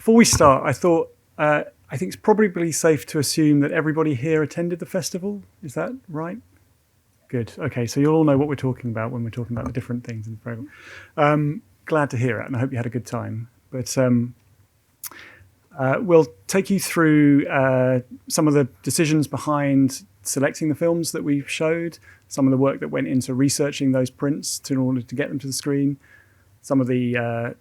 Before we start, I think it's probably safe to assume that everybody here attended the festival. Is that right? Good. Okay, so you'll all know what we're talking about when we're talking about the different things in the program. Glad to hear it, and I hope you had a good time. But we'll take you through some of the decisions behind selecting the films that we showed, some of the work that went into researching those prints in order to get them to the screen, some of the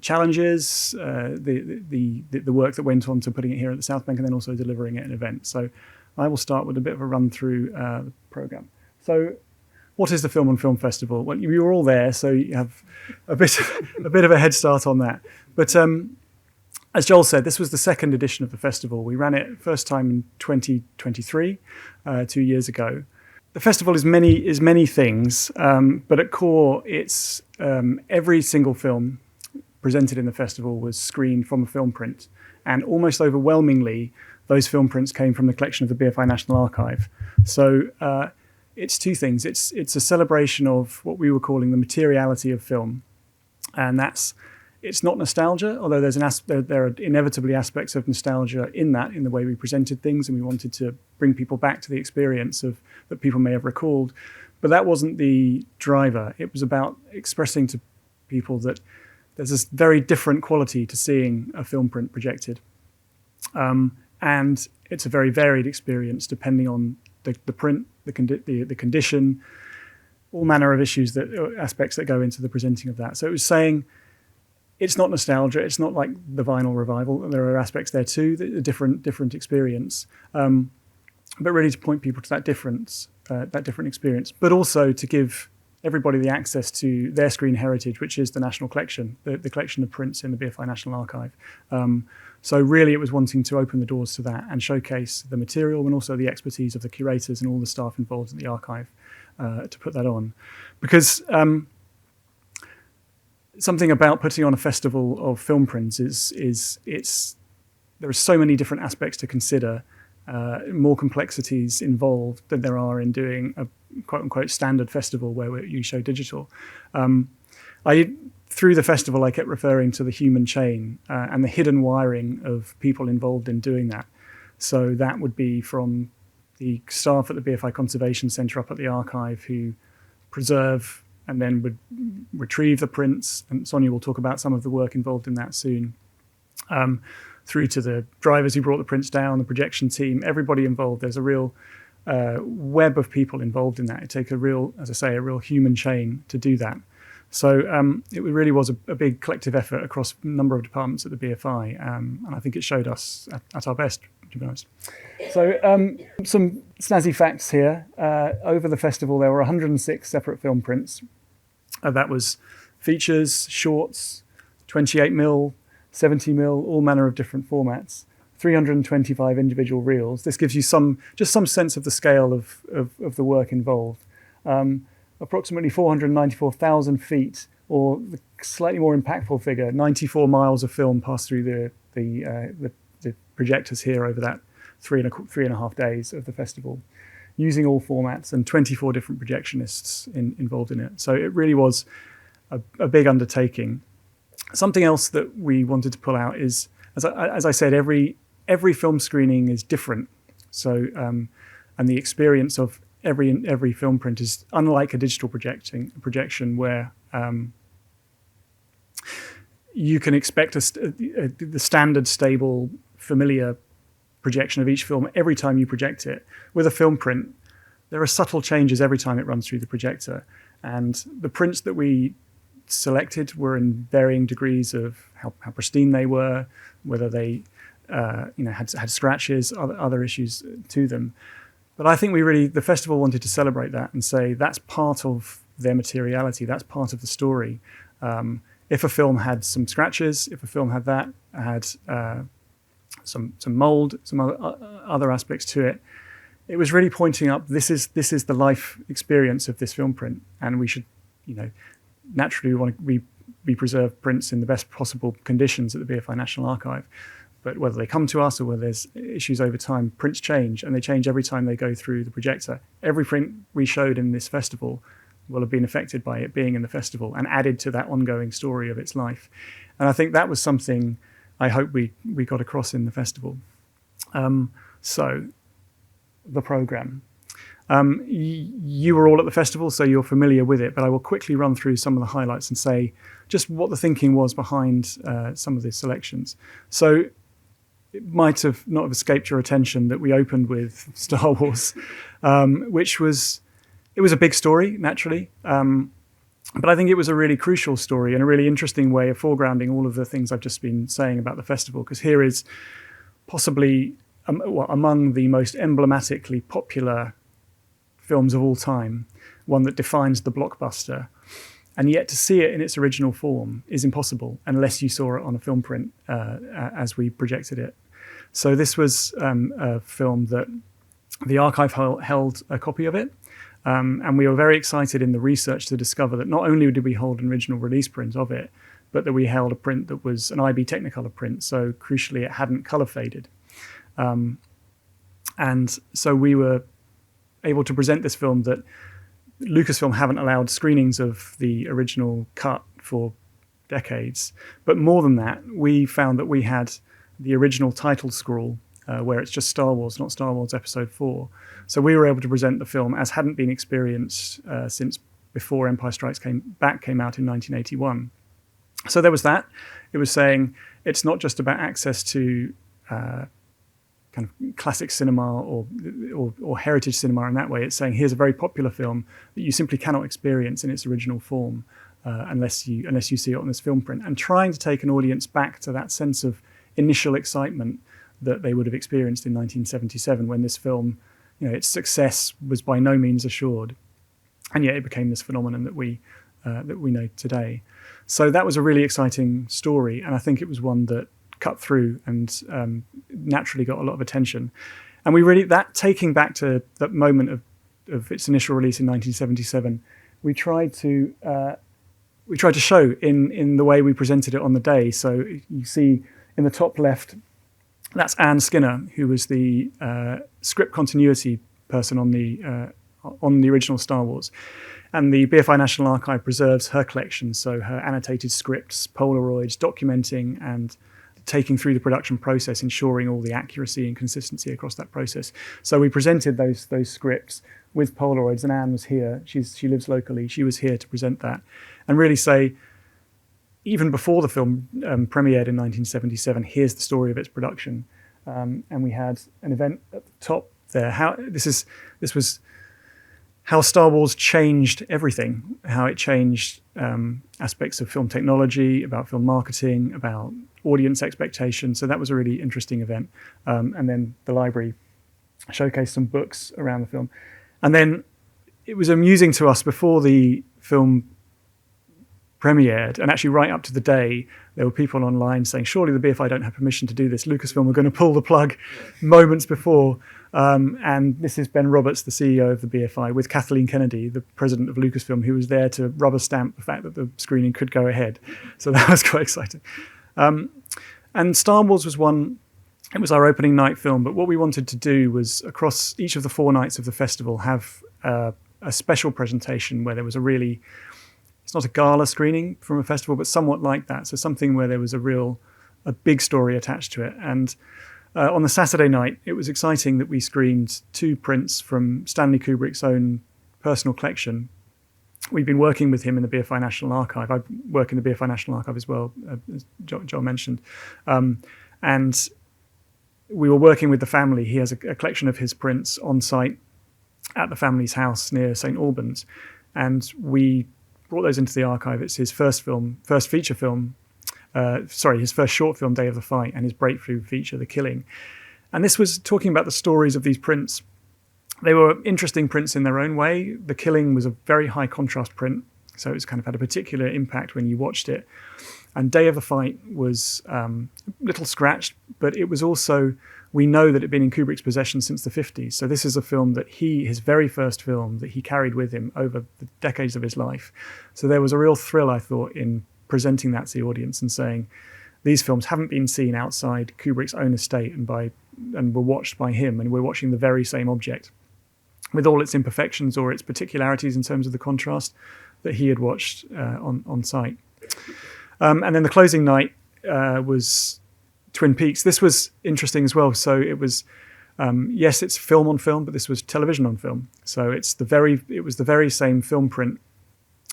challenges, the work that went on to putting it here at the South Bank, and then also delivering it at an event. So I will start with a bit of a run through the program. So what is the Film on Film Festival? Well, you were all there, so you have a bit of a head start on that. But as Joel said, this was the second edition of the festival. We ran it first time in 2023, 2 years ago. The festival is many things, but at core, it's every single film presented in the festival was screened from a film print, and almost overwhelmingly, those film prints came from the collection of the BFI National Archive. So it's two things. It's a celebration of what we were calling the materiality of film, and it's not nostalgia, although there are inevitably aspects of nostalgia in the way we presented things, and we wanted to bring people back to the experience that people may have recalled. But that wasn't the driver. It was about expressing to people that there's this very different quality to seeing a film print projected. And it's a very varied experience depending on the print, the condition, all manner of aspects that go into the presenting of that. So it was saying, it's not nostalgia. It's not like the vinyl revival. There are aspects there too, a different experience. But really to point people to that different experience, but also to give everybody the access to their screen heritage, which is the national collection, the collection of prints in the BFI National Archive. So really it was wanting to open the doors to that and showcase the material and also the expertise of the curators and all the staff involved in the archive to put that on. Because something about putting on a festival of film prints is there are so many different aspects to consider, more complexities involved than there are in doing a quote-unquote standard festival where you show digital. Through the festival, I kept referring to the human chain and the hidden wiring of people involved in doing that. So that would be from the staff at the BFI Conservation Centre up at the archive who preserve and then would retrieve the prints, and Sonia will talk about some of the work involved in that soon, through to the drivers who brought the prints down, the projection team, everybody involved. There's a real web of people involved in that. It takes a real human chain to do that. So it really was a big collective effort across a number of departments at the BFI, and I think it showed us at our best, to be honest. So some snazzy facts here. Over the festival, there were 106 separate film prints. That was features, shorts, 28mm, 70mm, all manner of different formats, 325 individual reels. This gives you some sense of the scale of the work involved. Approximately 494,000 feet, or the slightly more impactful figure, 94 miles of film passed through the projectors here over that three and a half days of the festival, using all formats and 24 different projectionists involved in it. So it really was a big undertaking. Something else that we wanted to pull out is, as I said, every film screening is different. So and the experience of every film print is unlike a digital projection where you can expect the standard, stable, familiar projection of each film every time you project it. With a film print, there are subtle changes every time it runs through the projector, and the prints that we selected were in varying degrees of how pristine they were, whether they had scratches, other issues to them. But I think the festival wanted to celebrate that and say that's part of their materiality, that's part of the story. If a film had some scratches, if a film had some mold, some other aspects to it, it was really pointing up, this is the life experience of this film print, and we should, naturally we preserve prints in the best possible conditions at the BFI National Archive. But whether they come to us or whether there's issues over time, prints change, and they change every time they go through the projector. Every print we showed in this festival will have been affected by it being in the festival and added to that ongoing story of its life. And I think that was something I hope we got across in the festival. So the programme. You were all at the festival, so you're familiar with it, but I will quickly run through some of the highlights and say just what the thinking was behind some of the selections. So it might have not have escaped your attention that we opened with Star Wars, which was a big story, naturally, but I think it was a really crucial story and a really interesting way of foregrounding all of the things I've just been saying about the festival, because here is possibly among the most emblematically popular films of all time, one that defines the blockbuster, and yet to see it in its original form is impossible unless you saw it on a film print as we projected it. So this was a film that the archive held a copy of it, and we were very excited in the research to discover that not only did we hold an original release print of it, but that we held a print that was an IB Technicolor print, so crucially it hadn't color faded. And so we were able to present this film that Lucasfilm haven't allowed screenings of the original cut for decades. But more than that, we found that we had the original title scroll where it's just Star Wars, not Star Wars Episode 4. So we were able to present the film as hadn't been experienced since before Empire Strikes Back came out in 1981. So there was that. It was saying it's not just about access to kind of classic cinema or heritage cinema in that way. It's saying here's a very popular film that you simply cannot experience in its original form unless you see it on this film print, and trying to take an audience back to that sense of initial excitement that they would have experienced in 1977 when this film, its success was by no means assured, and yet it became this phenomenon that we know today. So that was a really exciting story, and I think it was one that cut through and naturally got a lot of attention. And we really, that taking back to that moment of its initial release in 1977, we tried to show in the way we presented it on the day. So you see in the top left, that's Anne Skinner, who was the script continuity person on the original Star Wars. And the BFI National Archive preserves her collection, so her annotated scripts, Polaroids, documenting and taking through the production process, ensuring all the accuracy and consistency across that process. So we presented those scripts with Polaroids, and Anne was here. She lives locally. She was here to present that and really say, even before the film premiered in 1977, here's the story of its production. And we had an event at the top there. This was how Star Wars changed everything, how it changed aspects of film technology, about film marketing, about audience expectation. So that was a really interesting event. And then the library showcased some books around the film. And then it was amusing to us before the film premiered, and actually right up to the day, there were people online saying, surely the BFI don't have permission to do this. Lucasfilm were going to pull the plug moments before. And this is Ben Roberts, the CEO of the BFI, with Kathleen Kennedy, the president of Lucasfilm, who was there to rubber stamp the fact that the screening could go ahead. So that was quite exciting. And Star Wars was one, it was our opening night film, but what we wanted to do was across each of the 4 nights of the festival have a special presentation where there was it's not a gala screening from a festival, but somewhat like that. So something where there was a big story attached to it. And on the Saturday night, it was exciting that we screened 2 prints from Stanley Kubrick's own personal collection. We've been working with him in the BFI National Archive. I work in the BFI National Archive as well, as John mentioned. And we were working with the family. He has a collection of his prints on site at the family's house near St. Albans. And we brought those into the archive. It's his first feature film, his first short film, Day of the Fight, and his breakthrough feature, The Killing. And this was talking about the stories of these prints. They were interesting prints in their own way. The Killing was a very high contrast print, so it's kind of had a particular impact when you watched it. And Day of the Fight was a little scratched, but it was also, we know that it had been in Kubrick's possession since the 50s. So this is a film that his very first film that he carried with him over the decades of his life. So there was a real thrill, I thought, in presenting that to the audience and saying, these films haven't been seen outside Kubrick's own estate and were watched by him, and we're watching the very same object. with all its imperfections or its particularities in terms of the contrast, that he had watched on site. And then the closing night was Twin Peaks. This was interesting as well. So it was, yes, it's film on film, but this was television on film. So it was the very same film print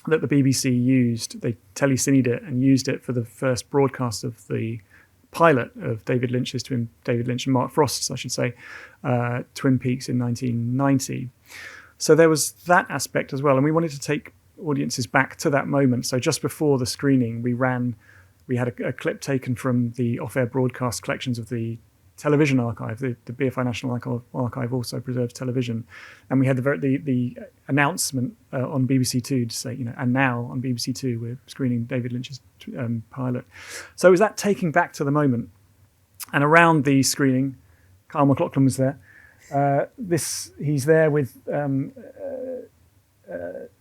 that the BBC used. They telecined it and used it for the first broadcast of the pilot of David Lynch and Mark Frost's, I should say, Twin Peaks in 1990. So there was that aspect as well, and we wanted to take audiences back to that moment. So just before the screening, we had a clip taken from the off-air broadcast collections of the television archive. The BFI National Archive also preserves television, and we had the announcement on BBC Two to say, and now on BBC Two we're screening David Lynch's pilot. So it was that taking back to the moment. And around the screening, Kyle MacLachlan was there. He's there with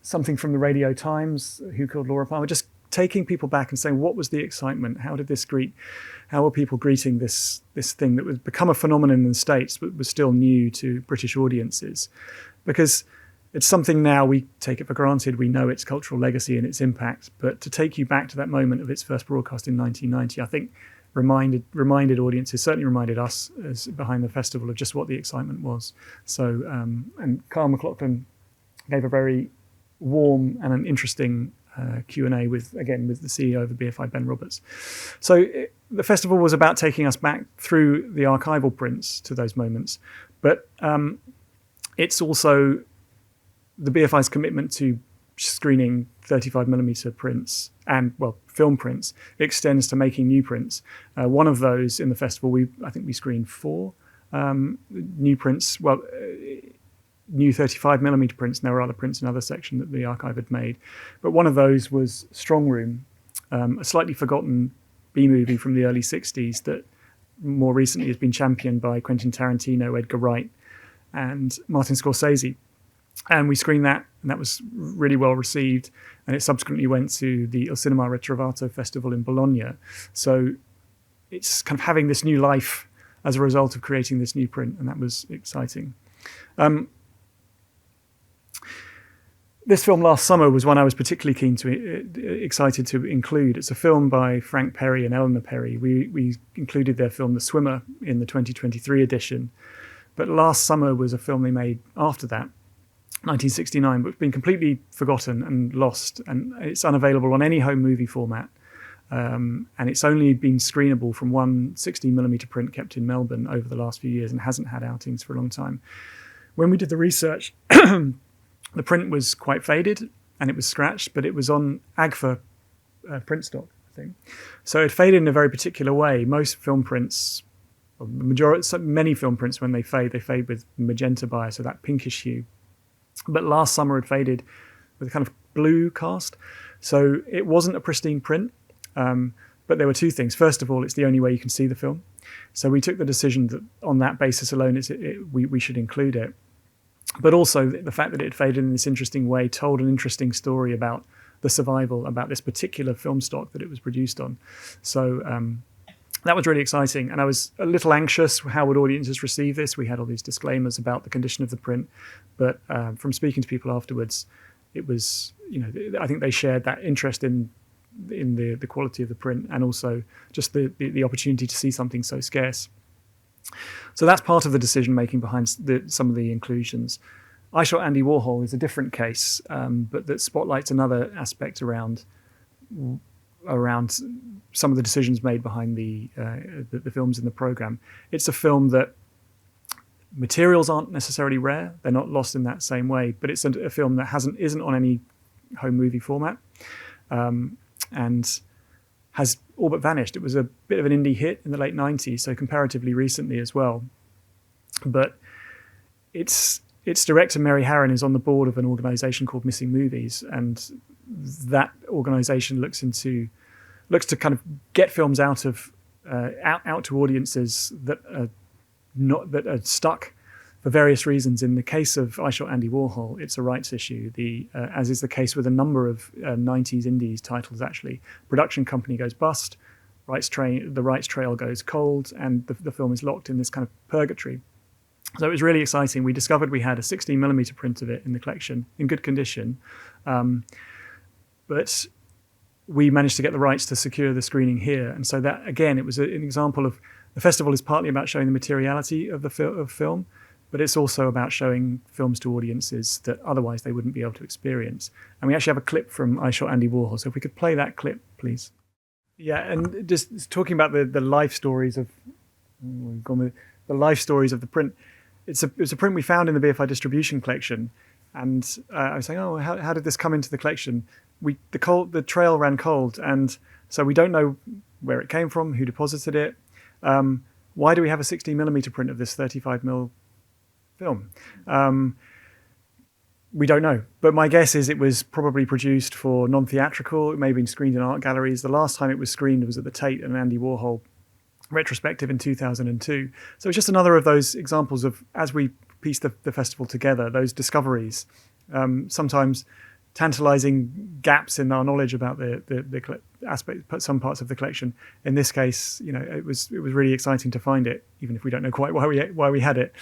something from the Radio Times, Who Killed Laura Palmer, just taking people back and saying, what was the excitement? How were people greeting this thing that would become a phenomenon in the States, but was still new to British audiences? Because it's something now we take it for granted. We know its cultural legacy and its impact, but to take you back to that moment of its first broadcast in 1990, I think reminded audiences, certainly reminded us as behind the festival, of just what the excitement was. So, and Kyle MacLachlan gave a very warm and an interesting Q&A with the CEO of the BFI, Ben Roberts. So the festival was about taking us back through the archival prints to those moments, but it's also the BFI's commitment to screening 35mm prints and, film prints extends to making new prints. One of those in the festival, I think we screened 4 new prints, new 35mm prints, and there were other prints in other section that the archive had made. But one of those was Strong Room, a slightly forgotten B-movie from the early 60s that more recently has been championed by Quentin Tarantino, Edgar Wright, and Martin Scorsese. And we screened that, and that was really well received. And it subsequently went to the Il Cinema Ritrovato Festival in Bologna. So it's kind of having this new life as a result of creating this new print, and that was exciting. This film last summer was one I was particularly excited to include. It's a film by Frank Perry and Eleanor Perry. We included their film The Swimmer in the 2023 edition. But last summer was a film they made after that, 1969, but it's been completely forgotten and lost. And it's unavailable on any home movie format. And it's only been screenable from one 16mm print kept in Melbourne over the last few years and hasn't had outings for a long time. When we did the research, the print was quite faded and it was scratched, but it was on AGFA print stock, I think. So it faded in a very particular way. Most film prints, many film prints, when they fade with magenta bias, so that pinkish hue. But last summer it faded with a kind of blue cast. So it wasn't a pristine print, but there were two things. First of all, it's the only way you can see the film. So we took the decision that on that basis alone, we should include it. But also the fact that it faded in this interesting way told an interesting story about the survival, about this particular film stock that it was produced on. So that was really exciting. And I was a little anxious, how would audiences receive this? We had all these disclaimers about the condition of the print. But from speaking to people afterwards, it was, I think they shared that interest in the quality of the print and also just the opportunity to see something so scarce. So that's part of the decision-making behind some of the inclusions. I Shot Andy Warhol is a different case, but that spotlights another aspect around some of the decisions made behind the films in the program. It's a film that materials aren't necessarily rare; they're not lost in that same way. But it's a film that isn't on any home movie format, and has all but vanished. It was a bit of an indie hit in the late 90s, so comparatively recently as well. But its director, Mary Harron, is on the board of an organisation called Missing Movies, and that organisation looks to kind of get films out to audiences that are stuck for various reasons. In the case of I Shot Andy Warhol, it's a rights issue. As is the case with a number of 90s indies titles, actually. Production company goes bust, the rights trail goes cold, and the film is locked in this kind of purgatory. So it was really exciting. We discovered we had a 16mm print of it in the collection in good condition, but we managed to get the rights to secure the screening here. And so that, again, it was an example of the festival is partly about showing the materiality of of film, but it's also about showing films to audiences that otherwise they wouldn't be able to experience. And we actually have a clip from I Shot Andy Warhol. So if we could play that clip, please. Yeah, and just talking about the life stories of the life stories of the print. It's a print we found in the BFI distribution collection, and I was saying, oh, how did this come into the collection? The trail ran cold, and so we don't know where it came from, who deposited it. Why do we have a 16mm print of this 35mm film? We don't know, but my guess is it was probably produced for non-theatrical. It may have been screened in art galleries. The last time it was screened was at the Tate and Andy Warhol retrospective in 2002. So it's just another of those examples of, as we piece the festival together, those discoveries, sometimes tantalizing gaps in our knowledge about the aspect, some parts of the collection. In this case, it was really exciting to find it, even if we don't know quite why we had it.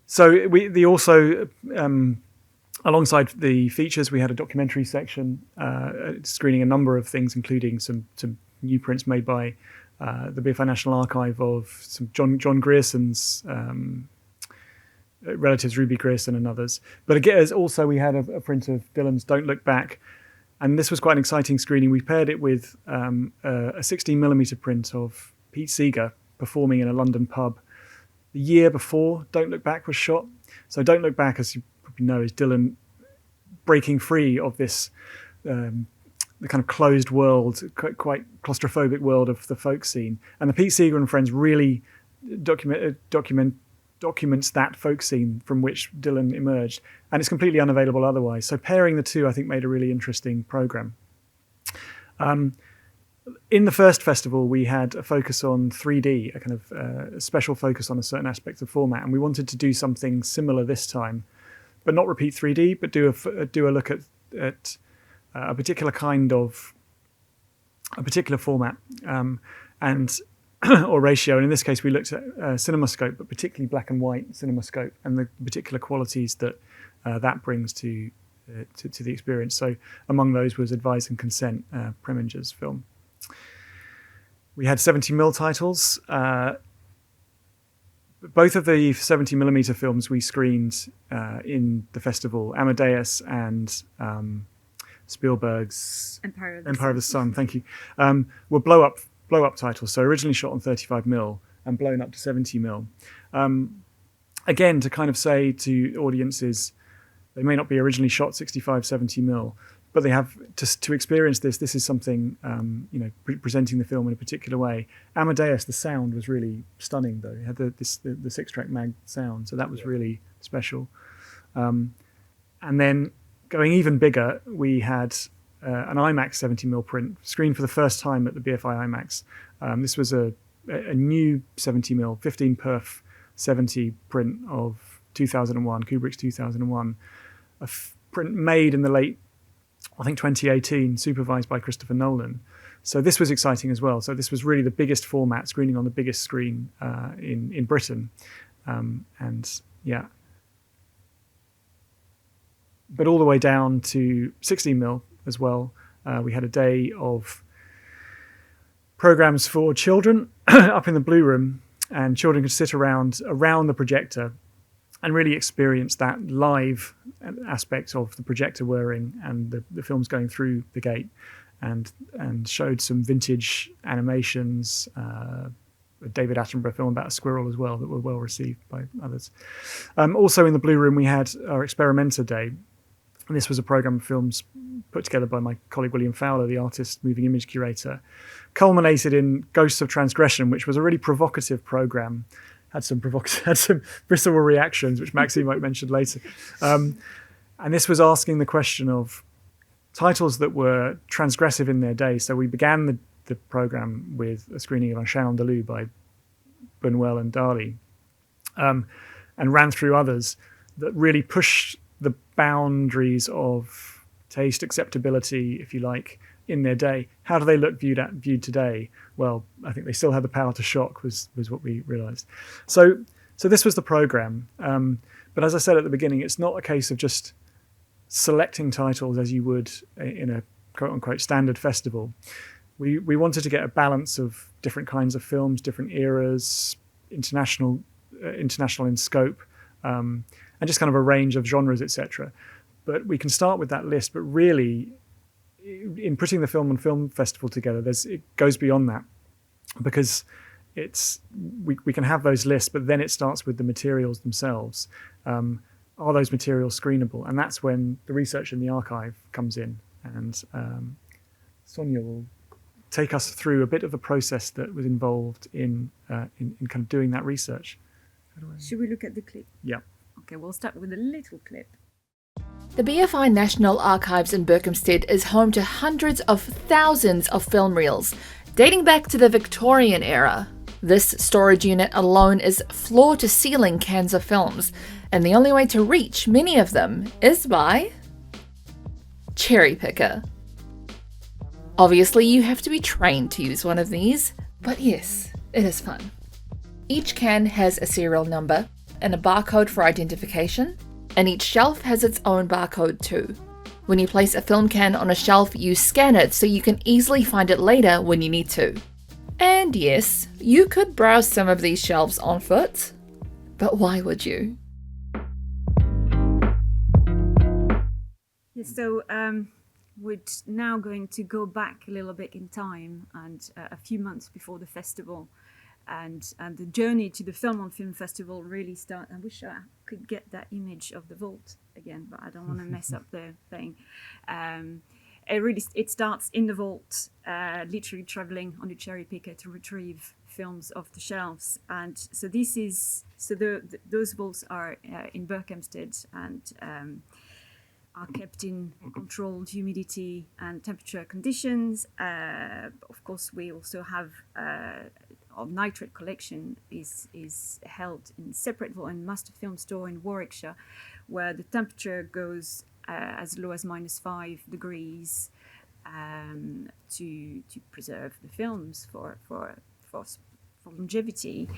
So we also alongside the features, we had a documentary section screening a number of things, including some new prints made by the BFI National Archive of some John Grierson's relatives, Ruby Grierson and others. But again, also we had a print of Dylan's Don't Look Back, and this was quite an exciting screening. We paired it with a 16mm print of Pete Seeger performing in a London pub the year before Don't Look Back was shot. So Don't Look Back, as you probably know, is Dylan breaking free of this the kind of closed world, quite claustrophobic world of the folk scene. And the Pete Seeger and Friends really documents that folk scene from which Dylan emerged. And it's completely unavailable otherwise. So pairing the two, I think, made a really interesting program. In the first festival, we had a focus on 3D, a kind of a special focus on a certain aspect of format. And we wanted to do something similar this time, but not repeat 3D, but do a look at a particular format and or ratio. And in this case, we looked at CinemaScope, but particularly black and white CinemaScope, and the particular qualities that that brings to the experience. So among those was Advise and Consent, Preminger's film. We had 70mm titles. Both of the 70mm films we screened in the festival, Amadeus and Spielberg's Empire of the Sun, thank you, were blow up titles. So originally shot on 35mm and blown up to 70mm. Again, to kind of say to audiences, they may not be originally shot 65, 70mm, but they have to experience this. This is something, presenting the film in a particular way. Amadeus, the sound was really stunning, though. It had the 6-track mag sound, so that was really special. And then going even bigger, we had an IMAX 70mm print screened for the first time at the BFI IMAX. This was a new 70mm, 15 perf 70 print of 2001, Kubrick's 2001, a print made in the late, I think 2018, supervised by Christopher Nolan. So this was exciting as well. So this was really the biggest format, screening on the biggest screen in Britain. But all the way down to 16mm as well. We had a day of programs for children up in the Blue Room, and children could sit around the projector and really experience that live aspect of the projector whirring and the films going through the gate, and showed some vintage animations, a David Attenborough film about a squirrel as well that were well received by others. Also in the Blue Room, we had our Experimenter Day. And this was a program of films put together by my colleague William Fowler, the artist moving image curator, culminated in Ghosts of Transgression, which was a really provocative program. Had some visceral reactions, which Maxine might mention later. And this was asking the question of titles that were transgressive in their day. So we began the program with a screening of Un Chien Andalou by Buñuel and Dali, and ran through others that really pushed the boundaries of taste, acceptability, if you like, in their day. How do they look viewed today? Well, I think they still had the power to shock, was what we realized. So this was the program. But as I said at the beginning, it's not a case of just selecting titles as you would in a quote unquote standard festival. We wanted to get a balance of different kinds of films, different eras, international in scope, and just kind of a range of genres, etc. But we can start with that list. But really, in putting the Film on Film Festival together, it goes beyond that, because we can have those lists, but then it starts with the materials themselves. Are those materials screenable? And that's when the research in the archive comes in. And Sonia will take us through a bit of the process that was involved in kind of doing that research. Should we look at the clip? Yeah. Okay, we'll start with a little clip. The BFI National Archives in Berkhamsted is home to hundreds of thousands of film reels, dating back to the Victorian era. This storage unit alone is floor-to-ceiling cans of films, and the only way to reach many of them is by cherry picker. Obviously, you have to be trained to use one of these, but yes, it is fun. Each can has a serial number and a barcode for identification, and each shelf has its own barcode too. When you place a film can on a shelf, you scan it so you can easily find it later when you need to. And yes, you could browse some of these shelves on foot, but why would you? Yeah, so we're now going to go back a little bit in time, and a few months before the festival, and the journey to the Film on Film Festival really started. I wish I could get that image of the vault again, but I don't want to mess up the thing. It starts in the vault, literally traveling on a cherry picker to retrieve films off the shelves. And so those vaults are in Berkhamsted, and are kept in controlled humidity and temperature conditions. Of course, we also have our nitrate collection is held in separate vault in Master Film Store in Warwickshire, where the temperature goes as low as -5 degrees to preserve the films for longevity.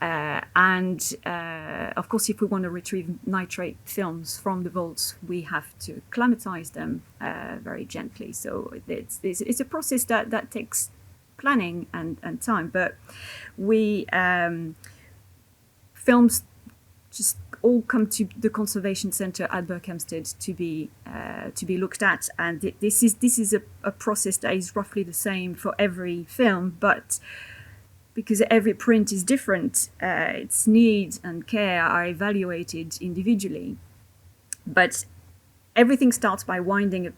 Of course, if we want to retrieve nitrate films from the vaults, we have to acclimatize them very gently. So it's a process that takes planning and time. But we films just all come to the conservation centre at Berkhamsted to be looked at, and this is a process that is roughly the same for every film, but because every print is different, its needs and care are evaluated individually. But everything starts by winding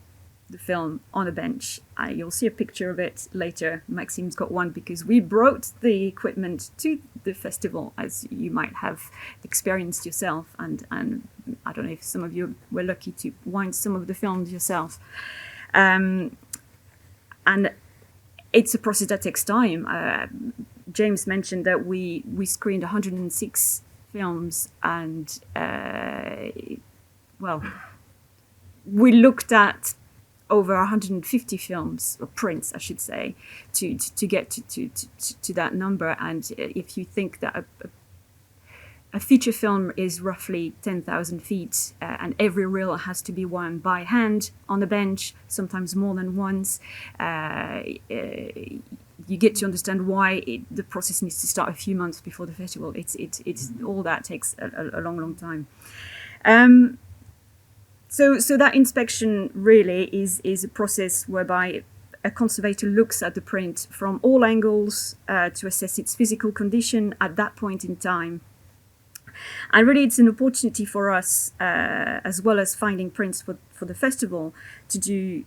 the film on a bench. You'll see a picture of it later. Maxime's got one because we brought the equipment to the festival, as you might have experienced yourself. And I don't know if some of you were lucky to wind some of the films yourself. And it's a process that takes time. James mentioned that we screened 106 films, and we looked at over 150 films, or prints, I should say, to get to that number. And if you think that a feature film is roughly 10,000 feet, and every reel has to be wound by hand on a bench, sometimes more than once, you get to understand why the process needs to start a few months before the festival. It's all that takes a long time. So that inspection really is a process whereby a conservator looks at the print from all angles to assess its physical condition at that point in time. And really, it's an opportunity for us, as well as finding prints for the festival, to do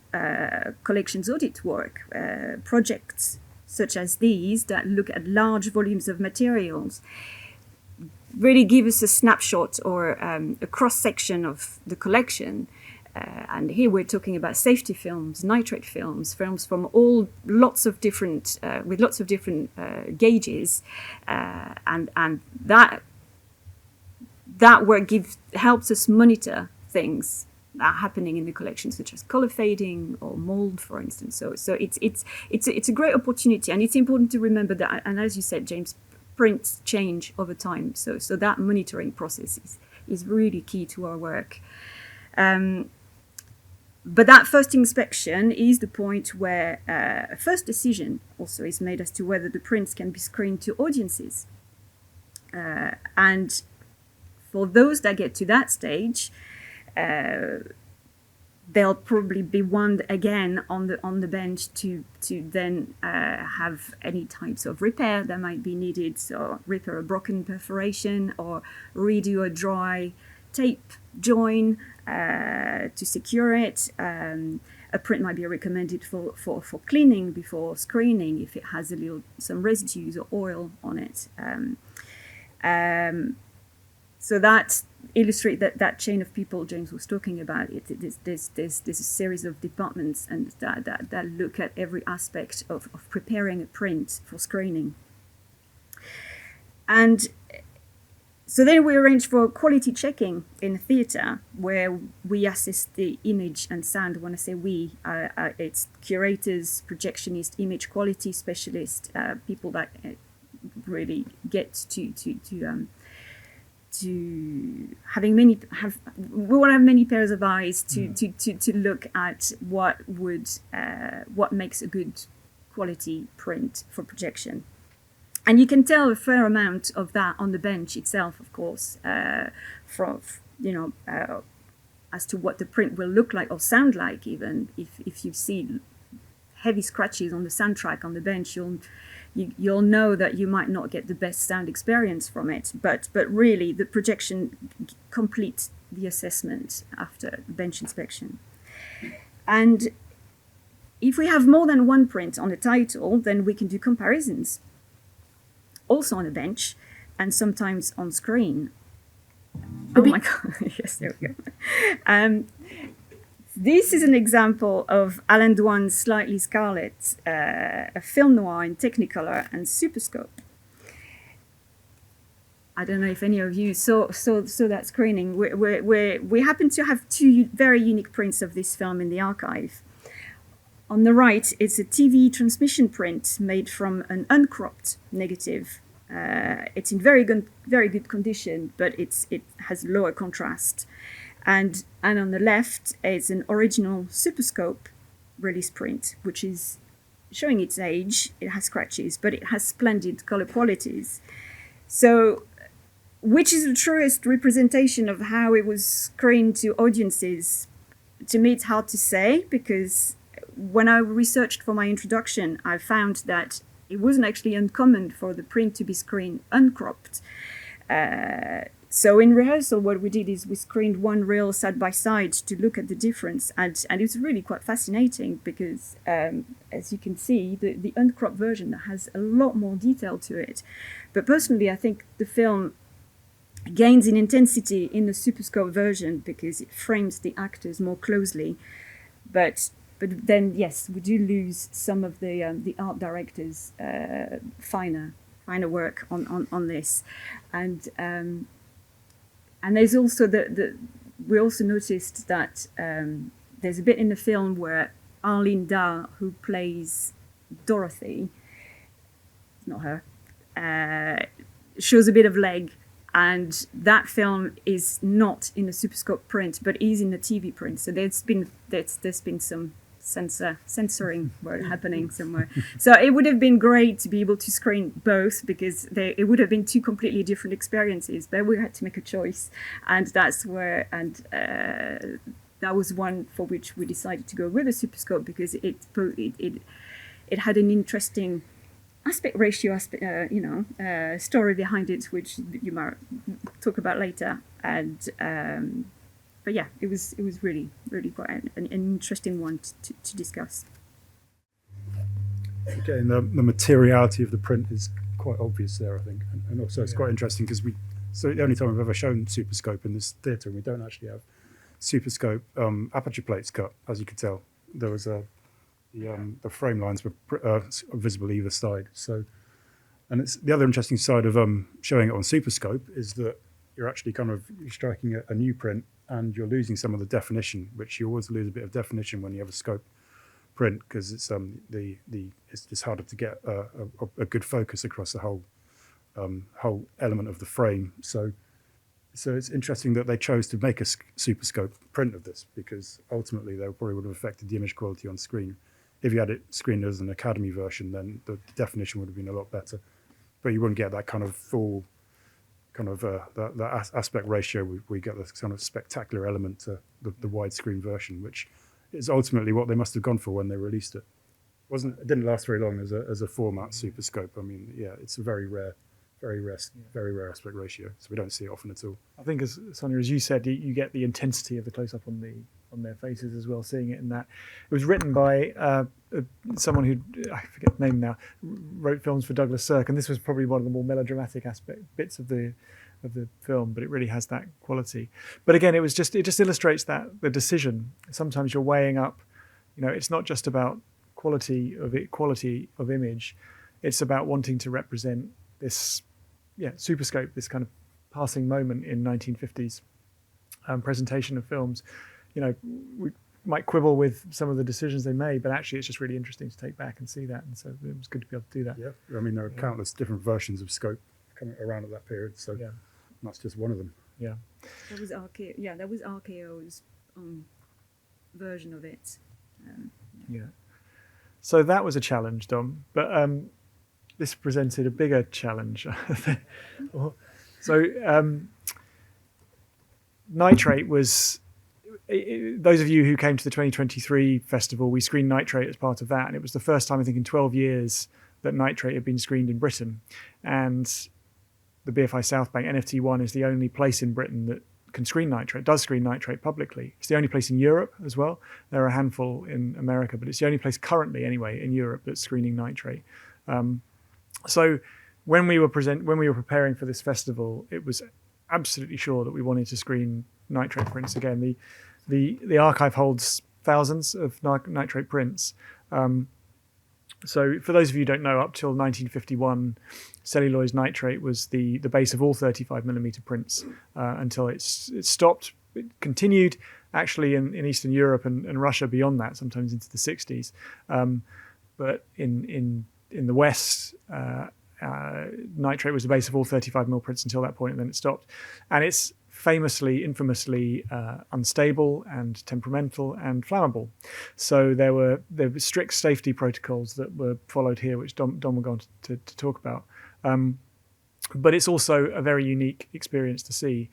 collections audit work, projects such as these that look at large volumes of materials, really give us a snapshot or a cross-section of the collection. And here we're talking about safety films, nitrate films, films from lots of different gauges, and that work helps us monitor things are happening in the collection, such as color fading or mold, for instance. So it's a great opportunity, and it's important to remember that. And as you said, James, prints change over time. So that monitoring process is really key to our work. But that first inspection is the point where a first decision also is made as to whether the prints can be screened to audiences. And for those that get to that stage, they'll probably be warned again on the bench to then have any types of repair that might be needed. So repair a broken perforation or redo a dry tape join to secure it. A print might be recommended for cleaning before screening if it has some residues or oil on it. So that illustrates that chain of people James was talking about. There's a series of departments and that look at every aspect of preparing a print for screening. And so then we arrange for quality checking in a theatre where we assess the image and sound. When I say we, it's curators, projectionists, image quality specialists, people that really get to having we want to have many pairs of eyes to look at what makes a good quality print for projection. And you can tell a fair amount of that on the bench itself, of course, from as to what the print will look like or sound like. Even if you see heavy scratches on the soundtrack on the bench, you'll know that you might not get the best sound experience from it. But really, the projection completes the assessment after bench inspection. And if we have more than one print on a title, then we can do comparisons, also on a bench, and sometimes on screen. Oh my God, yes, there we go. This is an example of Alan Dwan's Slightly Scarlet, a film noir in Technicolor and Superscope. I don't know if any of you saw that screening. We happen to have two very unique prints of this film in the archive. On the right, it's a TV transmission print made from an uncropped negative. It's in very good condition, but it has lower contrast. And on the left, it's an original Superscope release print, which is showing its age. It has scratches, but it has splendid color qualities. So, which is the truest representation of how it was screened to audiences? To me, it's hard to say, because when I researched for my introduction, I found that it wasn't actually uncommon for the print to be screened uncropped. So in rehearsal, what we did is we screened one reel side by side to look at the difference. And it was really quite fascinating because, as you can see, the uncropped version has a lot more detail to it. But personally, I think the film gains in intensity in the Superscope version because it frames the actors more closely. But then, yes, we do lose some of the art director's finer work on this, and there's also we also noticed that there's a bit in the film where Arlene Dahl, who plays Dorothy, it's not her, shows a bit of leg. And that film is not in the Superscope print, but is in the TV print. So there's been some censoring work happening somewhere. So it would have been great to be able to screen both, because it would have been two completely different experiences. But we had to make a choice, and that's where that was one for which we decided to go with the Superscope, because it had an interesting aspect ratio, story behind it, which you might talk about later. And but yeah, it was really quite an interesting one to discuss. Again, the materiality of the print is quite obvious there, I think, and also it's quite interesting because so the only time we've ever shown Superscope in this theatre, and we don't actually have Superscope aperture plates cut, as you could tell. There was the frame lines were visible either side. So, and it's the other interesting side of showing it on Superscope is that you're actually you're striking a new print and you're losing some of the definition, which you always lose a bit of definition when you have a scope print, because it's it's just harder to get a good focus across the whole element of the frame. So it's interesting that they chose to make a super scope print of this, because ultimately they probably would have affected the image quality on screen. If you had it screened as an Academy version, then the definition would have been a lot better, but you wouldn't get that kind of full kind of that aspect ratio. We get this kind of spectacular element to the widescreen version, which is ultimately what they must have gone for when they released it. It didn't last very long as a format super scope. I mean, yeah, it's a very rare aspect ratio, so we don't see it often at all. I think, as Sonia, as you said, you get the intensity of the close-up on their faces as well, seeing it in that. It was written by someone who, I forget the name now, wrote films for Douglas Sirk, and this was probably one of the more melodramatic bits of the film, but it really has that quality. But again, it just illustrates that the decision. Sometimes you're weighing up, it's not just about quality of image, it's about wanting to represent this superscope, this kind of passing moment in 1950s presentation of films. We might quibble with some of the decisions they made, but actually it's just really interesting to take back and see that, and so it was good to be able to do that. Yeah, I mean, there are countless different versions of scope coming around at that period, so that's just one of them. Yeah, that was RKO's version of it. So that was a challenge, Dom, but this presented a bigger challenge. So Nitrate was, those of you who came to the 2023 festival, we screened Nitrate as part of that, and it was the first time, I think, in 12 years that Nitrate had been screened in Britain. And the BFI South Bank NFT1 is the only place in Britain that does screen Nitrate publicly. It's the only place in Europe as well. There are a handful in America, but it's the only place currently, anyway, in Europe that's screening Nitrate. So when we were preparing for this festival, it was absolutely sure that we wanted to screen Nitrate prints again. The archive holds thousands of Nitrate prints. So for those of you who don't know, up till 1951, celluloid nitrate was the base of all 35mm prints until it stopped. It continued actually in Eastern Europe and Russia beyond that, sometimes into the 60s. But in the West, nitrate was the base of all 35mm prints until that point, and then it stopped. And it's infamously unstable and temperamental and flammable. So there were strict safety protocols that were followed here, which Dom will go on to talk about. But it's also a very unique experience to see.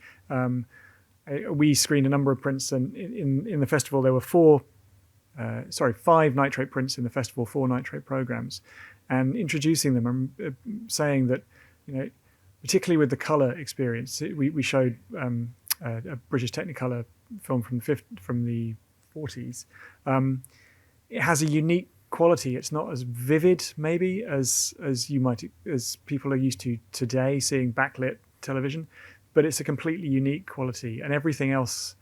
We screened a number of prints, and in the festival there were 5 nitrate prints in the festival, 4 nitrate programs, and introducing them and saying that, particularly with the colour experience, we showed a British Technicolor film from the 40s. It has a unique quality. It's not as vivid, maybe, as people are used to today, seeing backlit television, but it's a completely unique quality, and everything else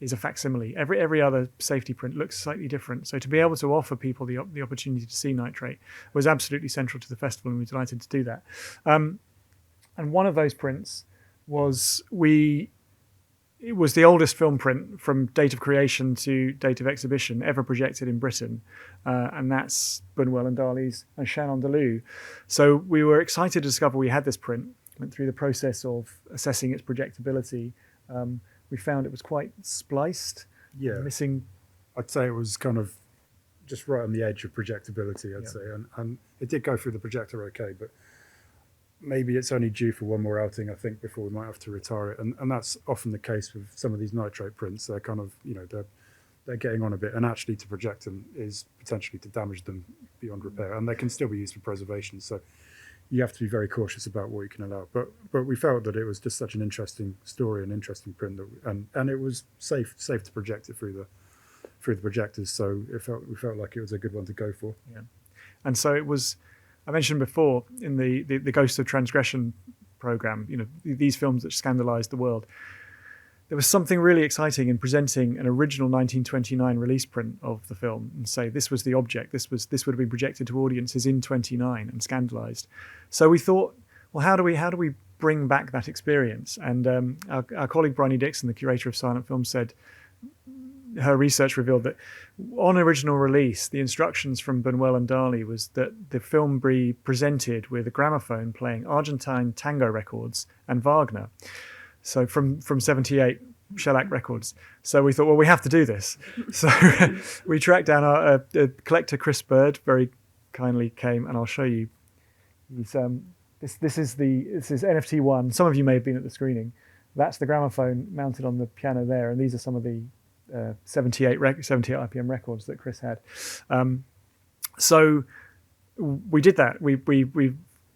is a facsimile. Every other safety print looks slightly different. So to be able to offer people the opportunity to see Nitrate was absolutely central to the festival, and we were delighted to do that. And one of those prints was it was the oldest film print from date of creation to date of exhibition ever projected in Britain, and that's Bunwell and Darley's and Shannon Deleu. So we were excited to discover we had this print. Went through the process of assessing its projectability. We found it was quite spliced. Yeah, missing. I'd say it was kind of just right on the edge of projectability. I'd say, and it did go through the projector okay, but maybe it's only due for one more outing, I think, before we might have to retire it. And that's often the case with some of these nitrate prints. They're kind of, they're getting on a bit, and actually to project them is potentially to damage them beyond repair, and they can still be used for preservation. So you have to be very cautious about what you can allow. But we felt that it was just such an interesting story, an interesting print, and it was safe to project it through the projectors. So we felt like it was a good one to go for. Yeah, and so it was. I mentioned before in the Ghosts of Transgression program, these films that scandalized the world. There was something really exciting in presenting an original 1929 release print of the film and say this was the object. This would have been projected to audiences in 29 and scandalized. So we thought, well, how do we bring back that experience. And our colleague Bryony Dixon, the curator of silent film, said her research revealed that on original release, the instructions from Buñuel and Dali was that the film be presented with a gramophone playing Argentine tango records and Wagner. So from 78 shellac records. So we thought, well, we have to do this. So we tracked down our collector, Chris Bird, very kindly came, and I'll show you. He's, this is NFT1. Some of you may have been at the screening. That's the gramophone mounted on the piano there, and these are some of the 78 RPM records that Chris had. So we did that. We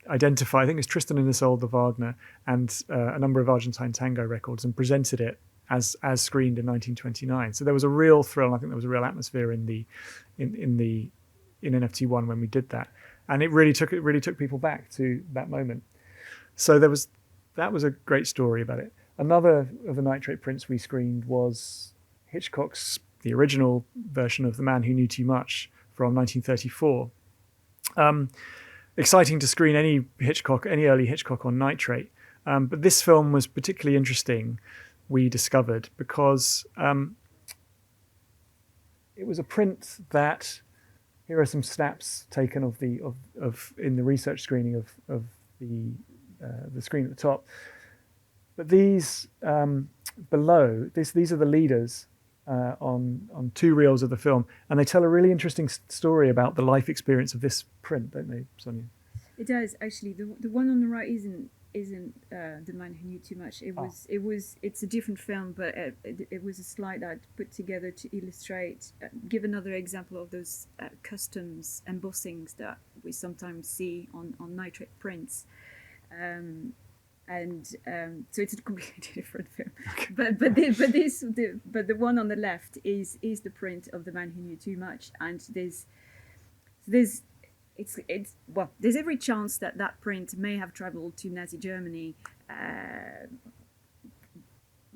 identified, I think it's Tristan and Isolde, the Wagner, and a number of Argentine tango records, and presented it as screened in 1929. So there was a real thrill, and I think there was a real atmosphere in NFT1 when we did that, and it really took people back to that moment. So that was a great story about it. Another of the nitrate prints we screened was Hitchcock's, the original version of The Man Who Knew Too Much from 1934. Exciting to screen any early Hitchcock on nitrate. But this film was particularly interesting, we discovered, because it was a print that, here are some snaps taken of in the research screening of the screen at the top. But these below, these are the leaders on 2 reels of the film, and they tell a really interesting story about the life experience of this print, don't they, Sonia? It does, actually. The one on the right isn't The Man Who Knew Too Much. It's a different film, but it was a slide that I put together to illustrate, give another example of those customs embossings that we sometimes see on nitrate prints. So it's a completely different film. Okay. But the one on the left is the print of The Man Who Knew Too Much, and there's every chance that print may have travelled to Nazi Germany,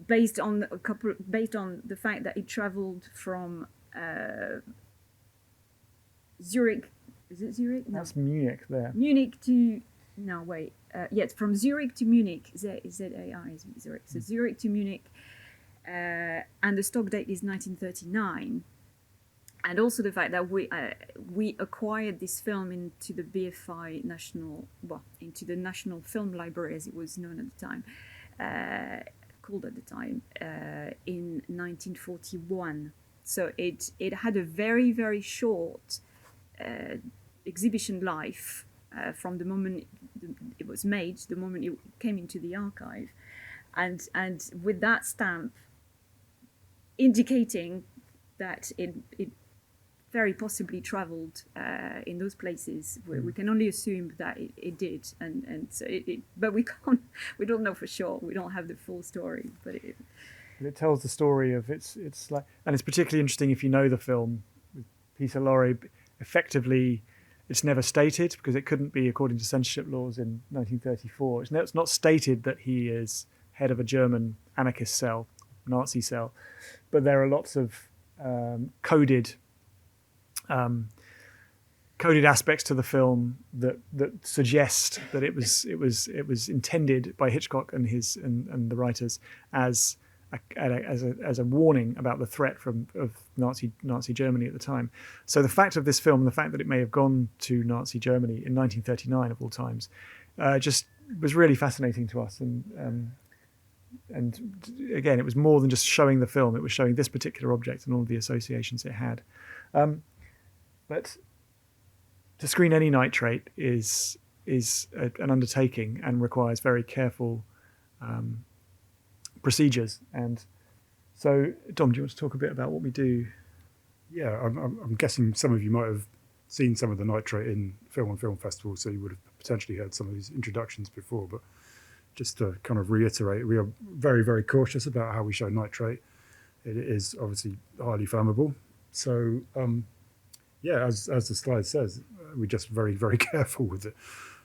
based on the fact that it travelled from Zurich. Is it Zurich? No. That's Munich there. Munich to no wait. Yes, from Zurich to Munich. Z-A-I is Zurich. So Zurich to Munich, and the stock date is 1939. And also the fact that we acquired this film into the BFI into the National Film Library, as it was known at the time, called at the time, in 1941. So it had a very, very short exhibition life from the moment it was made, the moment it came into the archive, and with that stamp indicating that it very possibly travelled in those places. We can only assume that it did, and so but we don't know for sure. We don't have the full story, but it tells the story of it's like, and it's particularly interesting if you know the film with Peter Lorre. Effectively, it's never stated, because it couldn't be according to censorship laws in 1934. It's not stated that he is head of a German anarchist cell, Nazi cell, but there are lots of coded aspects to the film that suggest that it was intended by Hitchcock and the writers as a warning about the threat of Nazi Germany at the time. So the fact of this film, and the fact that it may have gone to Nazi Germany in 1939 of all times, just was really fascinating to us. And again, it was more than just showing the film; it was showing this particular object and all of the associations it had. But to screen any nitrate is an undertaking and requires very careful procedures. And so, Dom, do you want to talk a bit about what we do? Yeah, I'm guessing some of you might have seen some of the nitrate in film and film festivals, so you would have potentially heard some of these introductions before. But just to kind of reiterate, we are very, very cautious about how we show nitrate. It is obviously highly flammable. So, as the slide says, we're just very, very careful with it,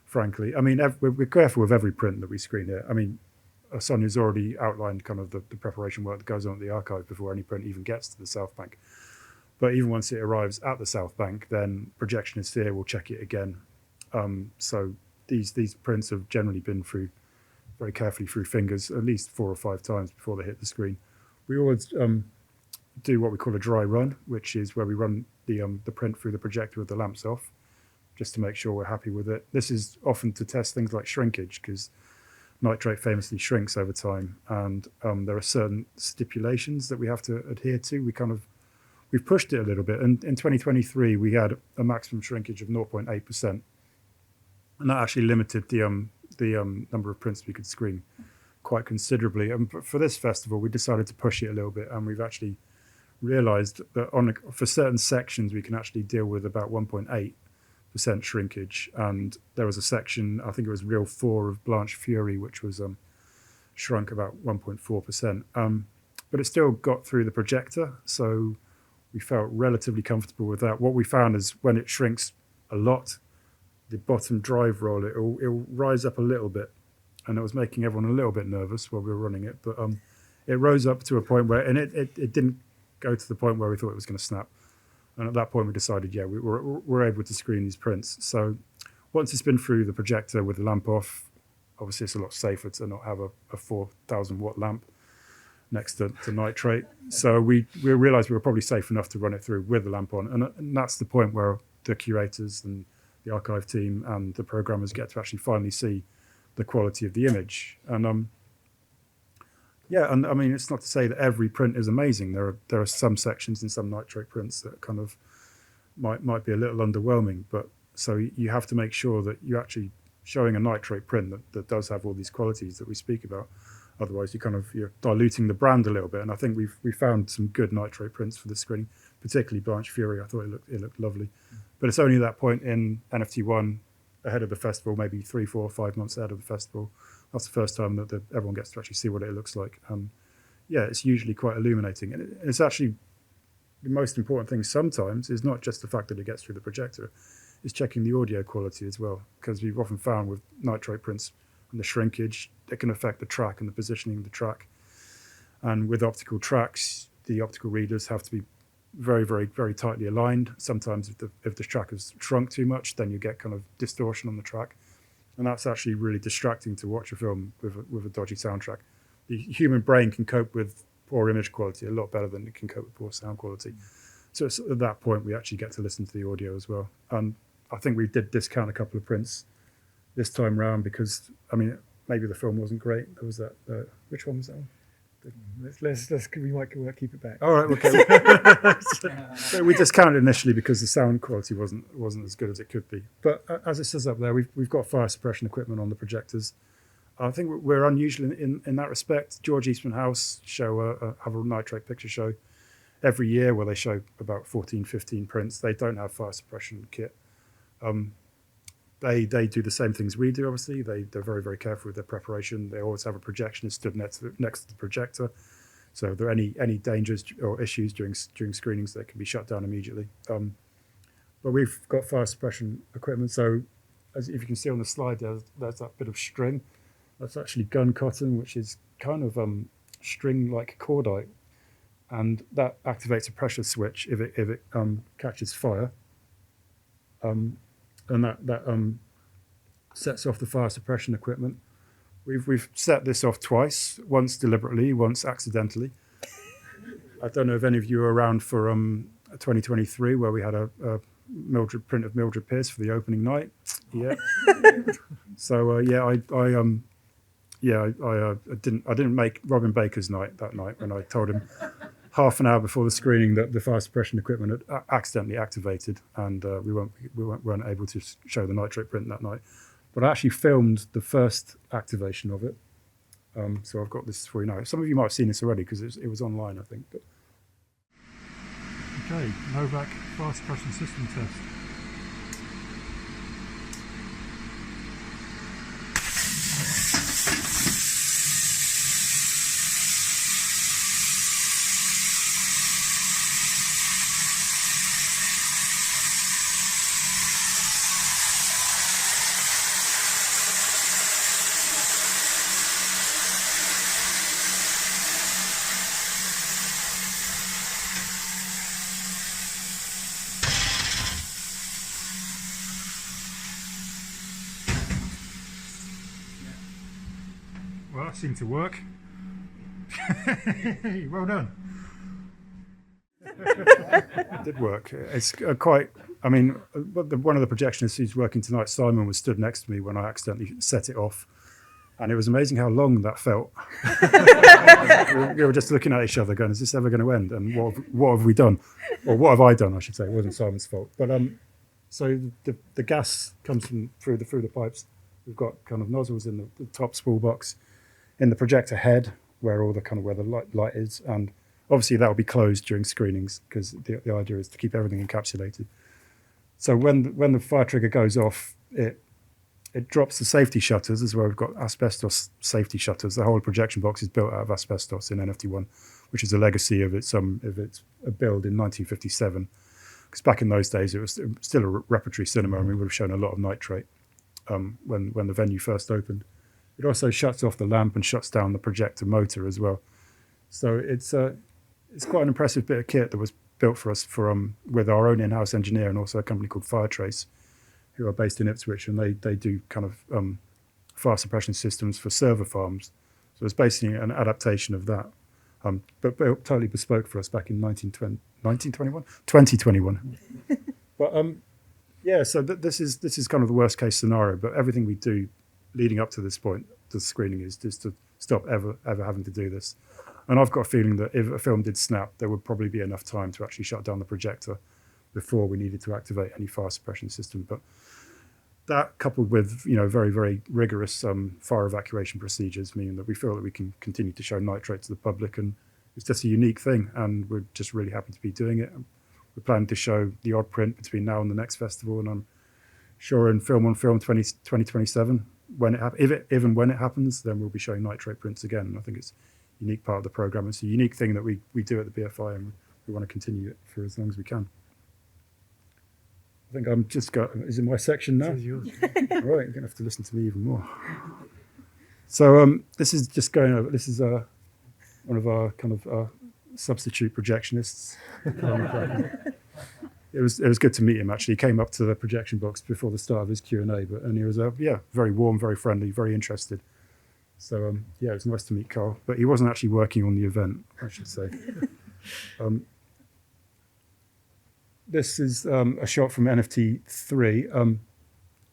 frankly. I mean, we're careful with every print that we screen here. I mean, Sonia's already outlined kind of the preparation work that goes on at the archive before any print even gets to the South Bank. But even once it arrives at the South Bank, then projectionists here will check it again. So these prints have generally been through very carefully through fingers at least 4 or 5 times before they hit the screen. We always do what we call a dry run, which is where we run the print through the projector with the lamps off, just to make sure we're happy with it. This is often to test things like shrinkage, because nitrate famously shrinks over time, and there are certain stipulations that we have to adhere to. We've pushed it a little bit, and in 2023 we had a maximum shrinkage of 0.8%, and that actually limited the number of prints we could screen quite considerably. But for this festival, we decided to push it a little bit, and we've actually realised that for certain sections we can actually deal with about 1.8% shrinkage. And there was a section, I think it was Reel 4 of Blanche Fury, which was shrunk about 1.4%. But it still got through the projector, so we felt relatively comfortable with that. What we found is when it shrinks a lot, the bottom drive roll, it'll rise up a little bit, and it was making everyone a little bit nervous while we were running it. But it rose up to a point where, and it didn't go to the point where we thought it was going to snap. And at that point, we decided, we're able to screen these prints. So once it's been through the projector with the lamp off, obviously it's a lot safer to not have a 4,000 watt lamp next to nitrate. So we realised we were probably safe enough to run it through with the lamp on. And that's the point where the curators and the archive team and the programmers get to actually finally see the quality of the image. And and I mean, it's not to say that every print is amazing. There are some sections in some nitrate prints that kind of might be a little underwhelming. But so you have to make sure that you're actually showing a nitrate print that does have all these qualities that we speak about. Otherwise, you're diluting the brand a little bit. And I think we found some good nitrate prints for the screening, particularly Blanche Fury. I thought it looked lovely. But it's only that point in NFT1 ahead of the festival, maybe 3, 4, 5 months ahead of the festival. That's the first time that everyone gets to actually see what it looks like. It's usually quite illuminating. And it's actually the most important thing sometimes is not just the fact that it gets through the projector, it's checking the audio quality as well. Because we've often found with nitrate prints and the shrinkage, it can affect the track and the positioning of the track. And with optical tracks, the optical readers have to be very, very, very tightly aligned. Sometimes if the track has shrunk too much, then you get kind of distortion on the track. And that's actually really distracting to watch a film with a dodgy soundtrack. The human brain can cope with poor image quality a lot better than it can cope with poor sound quality. So it's at that point we actually get to listen to the audio as well. And I think we did discount a couple of prints this time round because, I mean, maybe the film wasn't great. There was that, which one was that one? We might keep it back. All right, okay. So we discounted initially because the sound quality wasn't as good as it could be. But as it says up there, we've got fire suppression equipment on the projectors. I think we're unusual in that respect. George Eastman House have a nitrate picture show every year where they show about 14, 15 prints. They don't have fire suppression kit. They do the same things we do, obviously. They're very, very careful with their preparation. They always have a projectionist stood next to the projector. So if there are any dangers or issues during screenings, they can be shut down immediately. But we've got fire suppression equipment. So if you can see on the slide, there's that bit of string. That's actually gun cotton, which is kind of string like cordite. And that activates a pressure switch if it catches fire. And that sets off the fire suppression equipment. We've set this off twice, once deliberately, once accidentally. I don't know if any of you were around for 2023 where we had a print of Mildred Pierce for the opening night. Yeah. So I didn't make Robin Baker's night that night when I told him half an hour before the screening that the fire suppression equipment had accidentally activated, and we weren't able to show the nitrate print that night. But I actually filmed the first activation of it, so I've got this for you now. Some of you might have seen this already because it was online, I think. But okay, Novak fire suppression system test. Well, that seemed to work. Well done. It did work. It's quite. I mean, one of the projectionists who's working tonight, Simon, was stood next to me when I accidentally set it off, and it was amazing how long that felt. We were just looking at each other, going, "Is this ever going to end? And what have we done, or what have I done? I should say. It wasn't Simon's fault, but so the gas comes through the pipes. We've got kind of nozzles in the top spool box, in the projector head where all the kind of where the light is, and obviously that will be closed during screenings because the idea is to keep everything encapsulated. So when the fire trigger goes off, it drops the safety shutters as well. We've got asbestos safety shutters. The whole projection box is built out of asbestos in NFT1, which is a legacy of its build in 1957. Because back in those days, it was still a repertory cinema, and we would have shown a lot of nitrate when the venue first opened. It also shuts off the lamp and shuts down the projector motor as well. So it's quite an impressive bit of kit that was built for us with our own in-house engineer and also a company called Firetrace, who are based in Ipswich, and they do kind of fire suppression systems for server farms. So it's basically an adaptation of that, but totally bespoke for us back in 2021. But yeah, so this is kind of the worst case scenario. But everything we do leading up to this point, the screening, is just to stop ever having to do this. And I've got a feeling that if a film did snap, there would probably be enough time to actually shut down the projector before we needed to activate any fire suppression system. But that, coupled with very, very rigorous fire evacuation procedures, mean that we feel that we can continue to show nitrate to the public, and it's just a unique thing, and we're just really happy to be doing it. We're planning to show the odd print between now and the next festival, and I'm sure in Film on Film 2027, if and when it happens, then we'll be showing nitrate prints again. And I think it's a unique part of the program. It's a unique thing that we do at the BFI, and we want to continue it for as long as we can. I think I'm just is it my section now? This is yours. All right, you're going to have to listen to me even more. So this is just going over. This is one of our kind of substitute projectionists. It was good to meet him. Actually, he came up to the projection box before the start of his Q&A, and he was very warm, very friendly, very interested. So it was nice to meet Carl. But he wasn't actually working on the event, I should say. This is a shot from NFT3.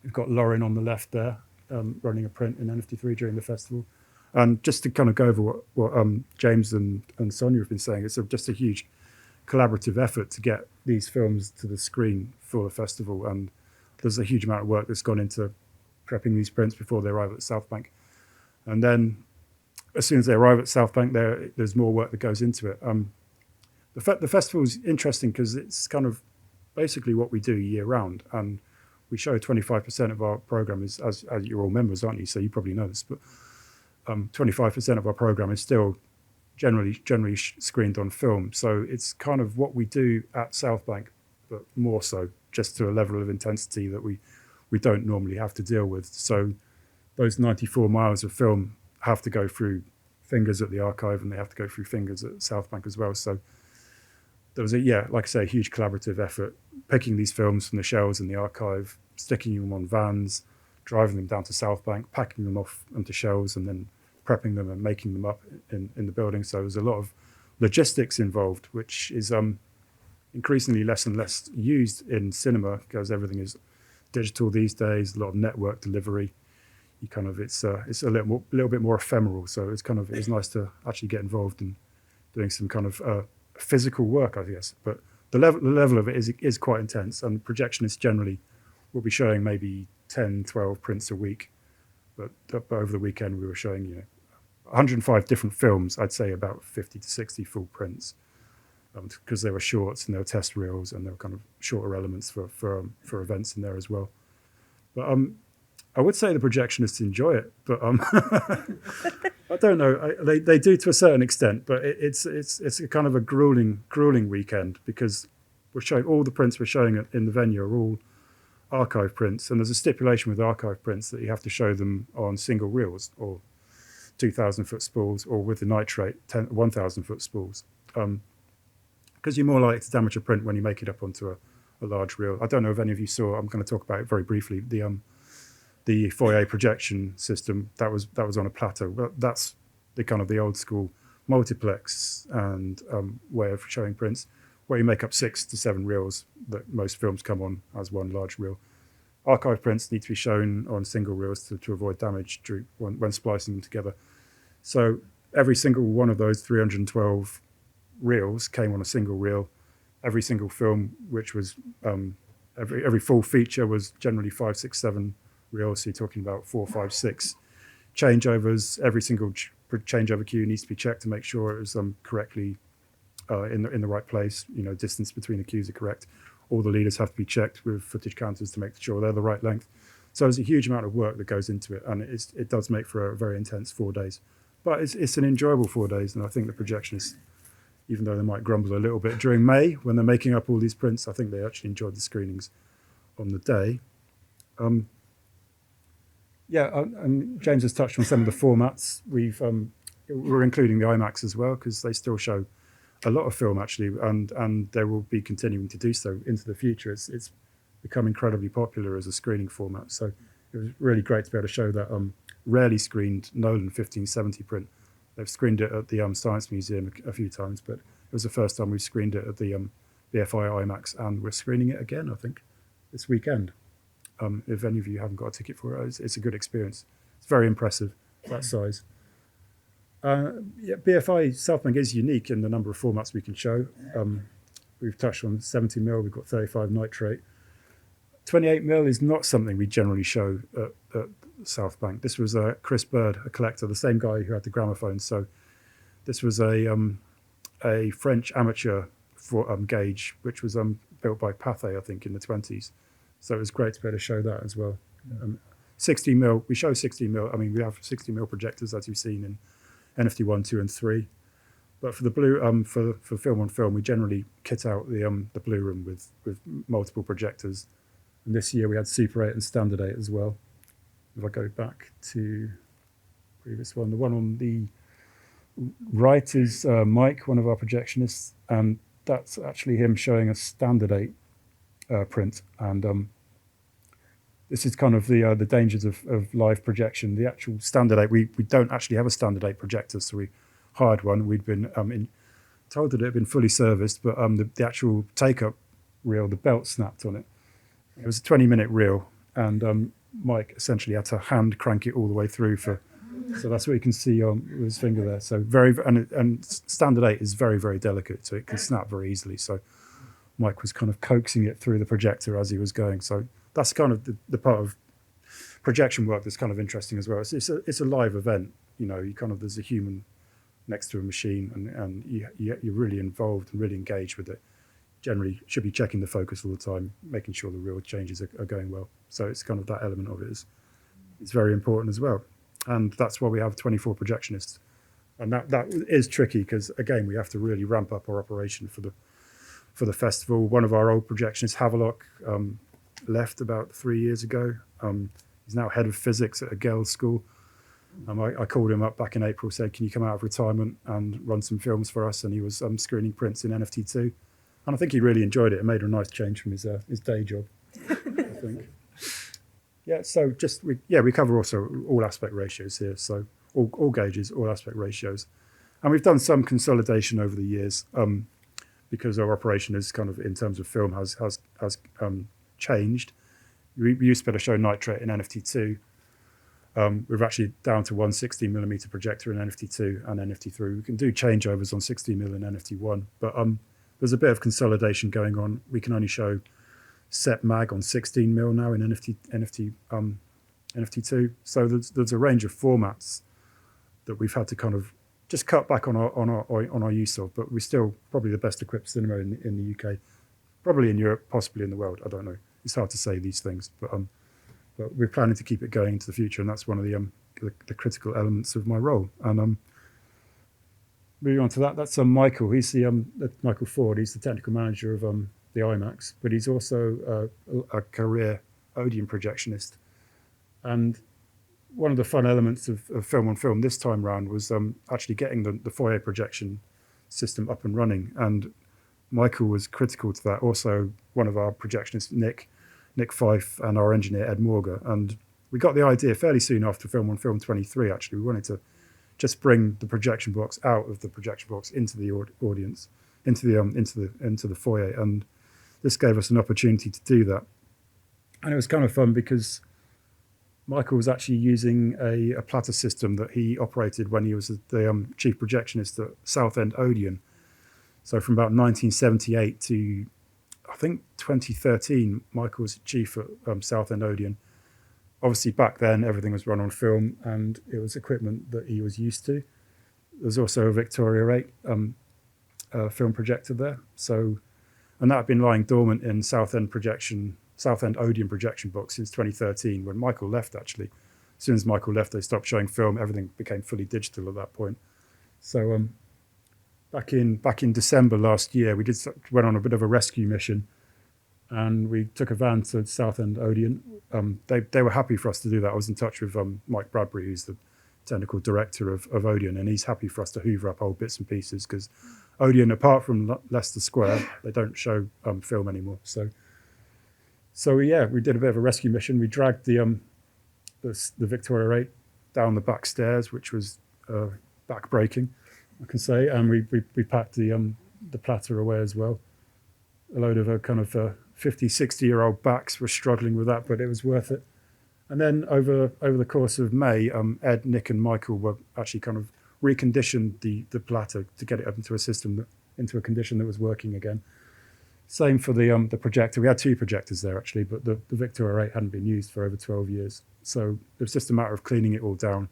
We've got Lauren on the left there, running a print in NFT3 during the festival. And just to kind of go over what James and Sonia have been saying, it's just a huge collaborative effort to get these films to the screen for the festival. And there's a huge amount of work that's gone into prepping these prints before they arrive at South Bank. And then as soon as they arrive at South Bank, there's more work that goes into it. The festival is interesting because it's kind of basically what we do year round, and we show 25% of our program is, as you're all members, aren't you? So you probably know this, but 25% of our program is still generally screened on film. So it's kind of what we do at South Bank, but more so, just to a level of intensity that we don't normally have to deal with. So those 94 miles of film have to go through fingers at the archive, and they have to go through fingers at South Bank as well. So there was like I say, a huge collaborative effort, picking these films from the shelves in the archive, sticking them on vans, driving them down to South Bank, packing them off onto shelves, and then prepping them and making them up in the building. So there's a lot of logistics involved, which is increasingly less and less used in cinema because everything is digital these days. A lot of network delivery. It's a little bit more ephemeral. So it's nice to actually get involved in doing some kind of physical work, I guess. But the level of it is quite intense, and projectionists generally will be showing maybe 10, 12 prints a week. But over the weekend we were showing 105 different films. I'd say about 50 to 60 full prints, because there were shorts and there were test reels and there were kind of shorter elements for events in there as well. But I would say the projectionists enjoy it, but I don't know. They do to a certain extent, but it's a kind of a grueling weekend, because we're showing all the prints we're showing in the venue are all archive prints, and there's a stipulation with archive prints that you have to show them on single reels or 2,000-foot spools, or with the nitrate 1,000-foot spools, because you're more likely to damage a print when you make it up onto a large reel. I don't know if any of you saw. I'm going to talk about it very briefly. the foyer projection system, that was on a plateau. But that's the kind of the old school multiplex and way of showing prints, where you make up 6 to 7 reels that most films come on as one large reel. Archive prints need to be shown on single reels to avoid damage when splicing them together. So every single one of those 312 reels came on a single reel. Every single film, which was every full feature, was generally 5, 6, 7 reels. So you're talking about 4, 5, 6 changeovers. Every single changeover cue needs to be checked to make sure it was correctly in the right place. Distance between the cues are correct. All the leaders have to be checked with footage counters to make sure they're the right length. So there's a huge amount of work that goes into it, and it does make for a very intense 4 days. But it's an enjoyable 4 days, and I think the projectionists, even though they might grumble a little bit during May when they're making up all these prints, I think they actually enjoyed the screenings on the day. And James has touched on some of the formats. We're including the IMAX as well, because they still show a lot of film actually, and they will be continuing to do so into the future. It's become incredibly popular as a screening format. So it was really great to be able to show that rarely screened Nolan 1570 print. They've screened it at the Science Museum a few times, but it was the first time we've screened it at the BFI IMAX, and we're screening it again, I think, this weekend. If any of you haven't got a ticket for it, it's a good experience. It's very impressive, that size. BFI Southbank is unique in the number of formats we can show. We've touched on 70mm, we've got 35 nitrate. 28mm is not something we generally show at Southbank. This was Chris Bird, a collector, the same guy who had the gramophone. So this was a French amateur gauge, which was built by Pathé, I think, in the 20s. So it was great to be able to show that as well. 60mm, we show 60mm. I mean, we have 60mm projectors, as you've seen in NFT 1, 2, and 3. But for the blue, for film on film, we generally kit out the blue room with multiple projectors. And this year we had Super 8 and Standard 8 as well. If I go back to the previous one, the one on the right is Mike, one of our projectionists, and that's actually him showing a Standard 8 print. And this is kind of the dangers of live projection. The actual Standard 8, we don't actually have a Standard 8 projector, so we hired one. We'd been told that it had been fully serviced, but the actual take-up reel, the belt snapped on it. It was a 20-minute reel, and Mike essentially had to hand crank it all the way through so that's what you can see on with his finger there. So and Standard 8 is very, very delicate, so it can snap very easily. So Mike was kind of coaxing it through the projector as he was going. So that's kind of the part of projection work that's kind of interesting as well. It's a live event, there's a human next to a machine, and you're really involved and really engaged with it. Generally should be checking the focus all the time, making sure the reel changes are going well. So it's kind of that element of it is very important as well. And that's why we have 24 projectionists. And that is tricky because, again, we have to really ramp up our operation for the festival. One of our old projectionists, Havelock, left about 3 years ago. He's now head of physics at a girls' school. I called him up back in April, said, can you come out of retirement and run some films for us? And he was screening prints in NFT2. And I think he really enjoyed it. It made a nice change from his day job, I think. Yeah, so we cover also all aspect ratios here. So all gauges, all aspect ratios. And we've done some consolidation over the years because our operation is kind of, in terms of film, has changed. We used to be able to show nitrate in NFT2. We're actually down to one 16mm projector in NFT2 and NFT3. We can do changeovers on 16mm and NFT1, but there's a bit of consolidation going on. We can only show set mag on 16mm now in NFT2. So there's a range of formats that we've had to kind of just cut back on our use of, but we're still probably the best equipped cinema in the UK, probably in Europe, possibly in the world. I don't know. It's hard to say these things, but we're planning to keep it going into the future, and that's one of the critical elements of my role. And moving on to that's Michael. He's Michael Ford. He's the technical manager of the IMAX, but he's also a career Odeon projectionist. And one of the fun elements of film on film this time round was actually getting the foyer projection system up and running. And Michael was critical to that. Also, one of our projectionists, Nick Fife, and our engineer, Ed Morga. And we got the idea fairly soon after Film 1, Film 23, actually. We wanted to just bring the projection box out of the projection box into the audience, into the foyer, and this gave us an opportunity to do that. And it was kind of fun because Michael was actually using a platter system that he operated when he was the chief projectionist at Southend Odeon. So from about 1978 to, I think, 2013, Michael was chief at Southend Odeon. Obviously, back then, everything was run on film, and it was equipment that he was used to. There's also a Victoria 8 film projector there. So, and that had been lying dormant in Southend Odeon projection box since 2013, when Michael left, actually. As soon as Michael left, they stopped showing film. Everything became fully digital at that point. So back in December last year, we went on a bit of a rescue mission, and we took a van to Southend Odeon. They were happy for us to do that. I was in touch with Mike Bradbury, who's the technical director of Odeon, and he's happy for us to hoover up old bits and pieces, because Odeon, apart from Leicester Square, they don't show film anymore. So yeah, we did a bit of a rescue mission. We dragged the Victoria 8 down the back stairs, which was back-breaking, I can say, and we packed the platter away as well. A load of kind of 50, 60-year-old backs were struggling with that, but it was worth it. And then over the course of May, Ed, Nick, and Michael were actually kind of reconditioned the platter to get it up into a condition that was working again. Same for the projector. We had 2 projectors there, actually, but the Victoria 8 hadn't been used for over 12 years. So it was just a matter of cleaning it all down,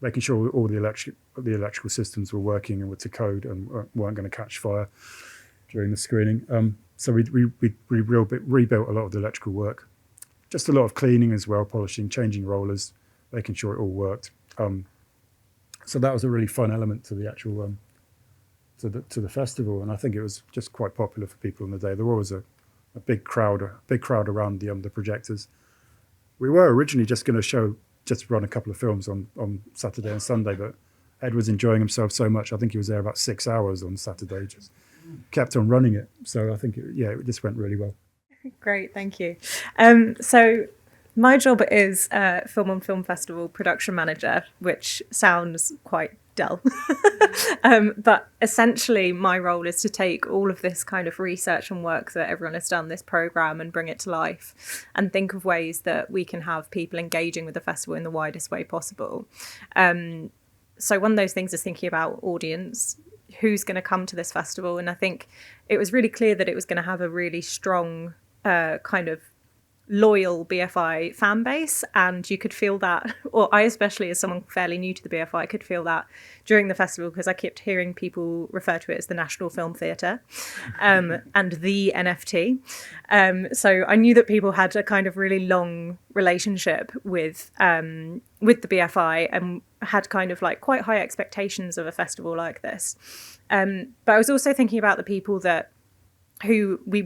making sure all the electrical systems were working and were to code and weren't going to catch fire during the screening. So we rebuilt a lot of the electrical work. Just a lot of cleaning as well, polishing, changing rollers, making sure it all worked. So that was a really fun element to the actual to the festival, and I think it was just quite popular for people on the day. There was a big crowd around the projectors. We were originally just going to run a couple of films on Saturday and Sunday, but Ed was enjoying himself so much. I think he was there about 6 hours on Saturday, just kept on running it. So I think it just went really well. Great, thank you. So my job is Film on Film Festival production manager, which sounds quite dull. But essentially my role is to take all of this kind of research and work that everyone has done, this programme, and bring it to life and think of ways that we can have people engaging with the festival in the widest way possible. So one of those things is thinking about audience, who's going to come to this festival. And I think it was really clear that it was going to have a really strong kind of loyal BFI fan base, and you could feel that, or I especially as someone fairly new to the BFI could feel that during the festival, because I kept hearing people refer to it as the National Film Theatre and the NFT. So I knew that people had a kind of really long relationship with the BFI and had kind of like quite high expectations of a festival like this. But I was also thinking about the people who we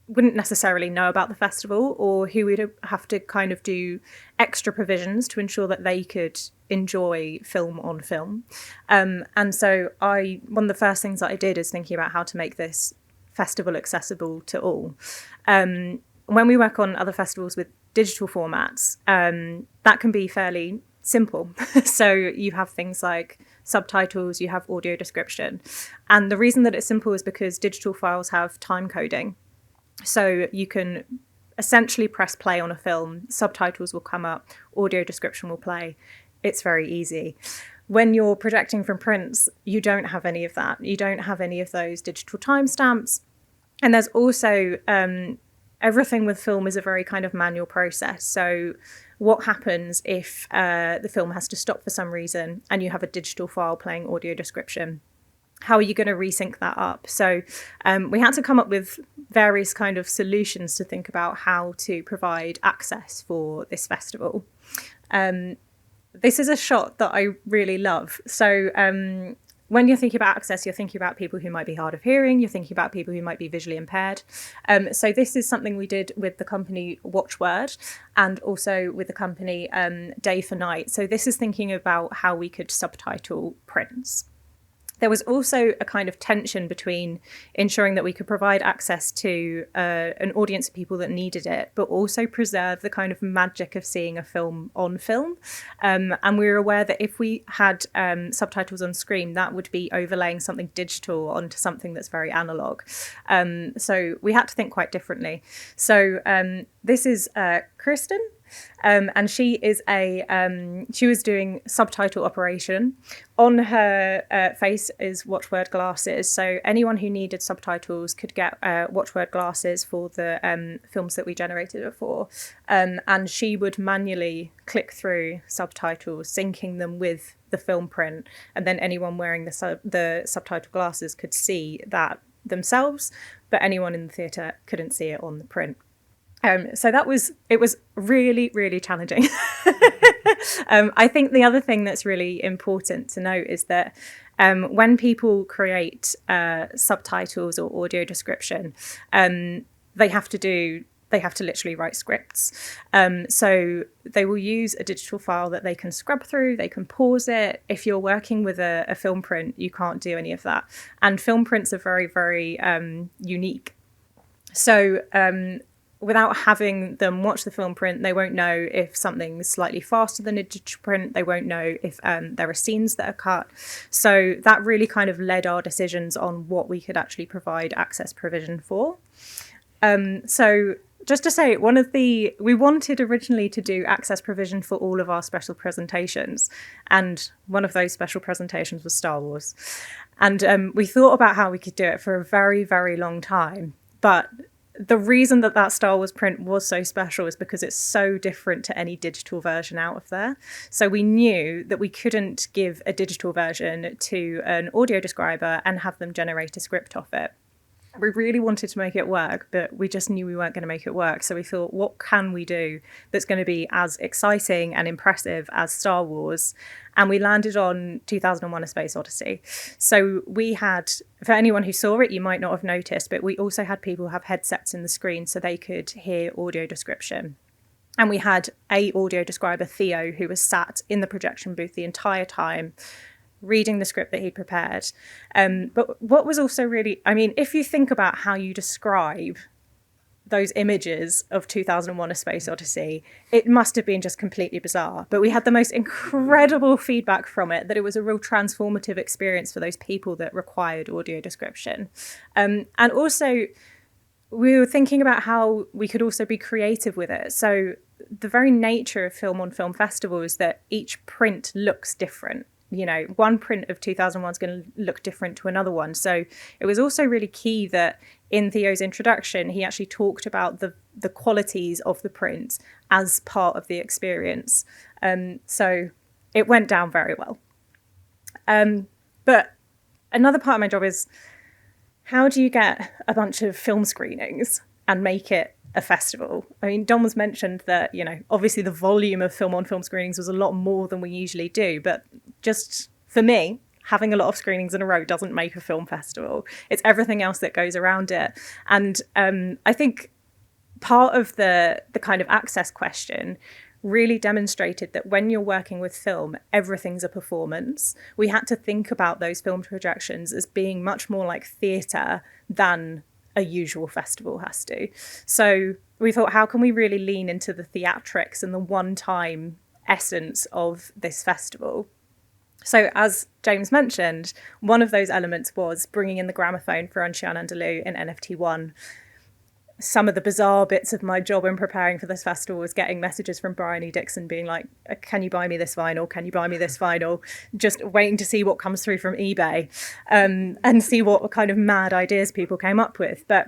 wouldn't necessarily know about the festival, or who would have to kind of do extra provisions to ensure that they could enjoy film on film. And so one of the first things that I did is thinking about how to make this festival accessible to all. When we work on other festivals with digital formats, that can be fairly simple. So you have things like subtitles, you have audio description. And the reason that it's simple is because digital files have time coding. So you can essentially press play on a film, subtitles will come up, audio description will play. It's very easy. When you're projecting from prints, you don't have any of that. You don't have any of those digital timestamps. And there's also everything with film is a very kind of manual process. So what happens if the film has to stop for some reason and you have a digital file playing audio description? How are you going to resync that up? So we had to come up with various kind of solutions to think about how to provide access for this festival. This is a shot that I really love. So when you're thinking about access, you're thinking about people who might be hard of hearing, you're thinking about people who might be visually impaired. So this is something we did with the company Watchword and also with the company Day for Night. So this is thinking about how we could subtitle prints. There was also a kind of tension between ensuring that we could provide access to an audience of people that needed it, but also preserve the kind of magic of seeing a film on film. And we were aware that if we had subtitles on screen, that would be overlaying something digital onto something that's very analog. So we had to think quite differently. So this is Kristen. And she was doing subtitle operation. On her face is watchword glasses. So anyone who needed subtitles could get watchword glasses for the films that we generated it for. And she would manually click through subtitles, syncing them with the film print. And then anyone wearing the subtitle glasses could see that themselves, but anyone in the theatre couldn't see it on the print. So it was really, really challenging. I think the other thing that's really important to note is that when people create subtitles or audio description, they have to literally write scripts. So they will use a digital file that they can scrub through, they can pause it. If you're working with a film print, you can't do any of that. And film prints are very, very unique. So without having them watch the film print, they won't know if something's slightly faster than a digital print. They won't know if there are scenes that are cut. So that really kind of led our decisions on what we could actually provide access provision for. So just to say, we wanted originally to do access provision for all of our special presentations. And one of those special presentations was Star Wars. And we thought about how we could do it for a very, very long time. But the reason that Star Wars print was so special is because it's so different to any digital version out of there. So we knew that we couldn't give a digital version to an audio describer and have them generate a script off it. We really wanted to make it work, but we just knew we weren't going to make it work. So we thought, what can we do that's going to be as exciting and impressive as Star Wars? And we landed on 2001: A Space Odyssey. So we had, for anyone who saw it, you might not have noticed, but we also had people have headsets in the screen so they could hear audio description. And we had a audio describer, Theo, who was sat in the projection booth the entire time, reading the script that he prepared. But what was also really, if you think about how you describe those images of 2001: A Space Odyssey, it must have been just completely bizarre. But we had the most incredible feedback from it, that it was a real transformative experience for those people that required audio description. And also, we were thinking about how we could also be creative with it. So the very nature of Film on Film Festival is that each print looks different. One print of 2001 is going to look different to another one. So it was also really key that in Theo's introduction, he actually talked about the qualities of the print as part of the experience. So it went down very well. But another part of my job is, how do you get a bunch of film screenings and make it a festival? Dom was mentioned that, obviously the volume of film on film screenings was a lot more than we usually do, but just for me, having a lot of screenings in a row doesn't make a film festival. It's everything else that goes around it. And I think part of the kind of access question really demonstrated that when you're working with film, everything's a performance. We had to think about those film projections as being much more like theatre than a usual festival has to. So we thought, how can we really lean into the theatrics and the one-time essence of this festival? So as James mentioned, one of those elements was bringing in the gramophone for Anshan Andalou in NFT1. Some of the bizarre bits of my job in preparing for this festival was getting messages from Brian E. Dixon being like, can you buy me this vinyl? Can you buy me this vinyl? Just waiting to see what comes through from eBay and see what kind of mad ideas people came up with. But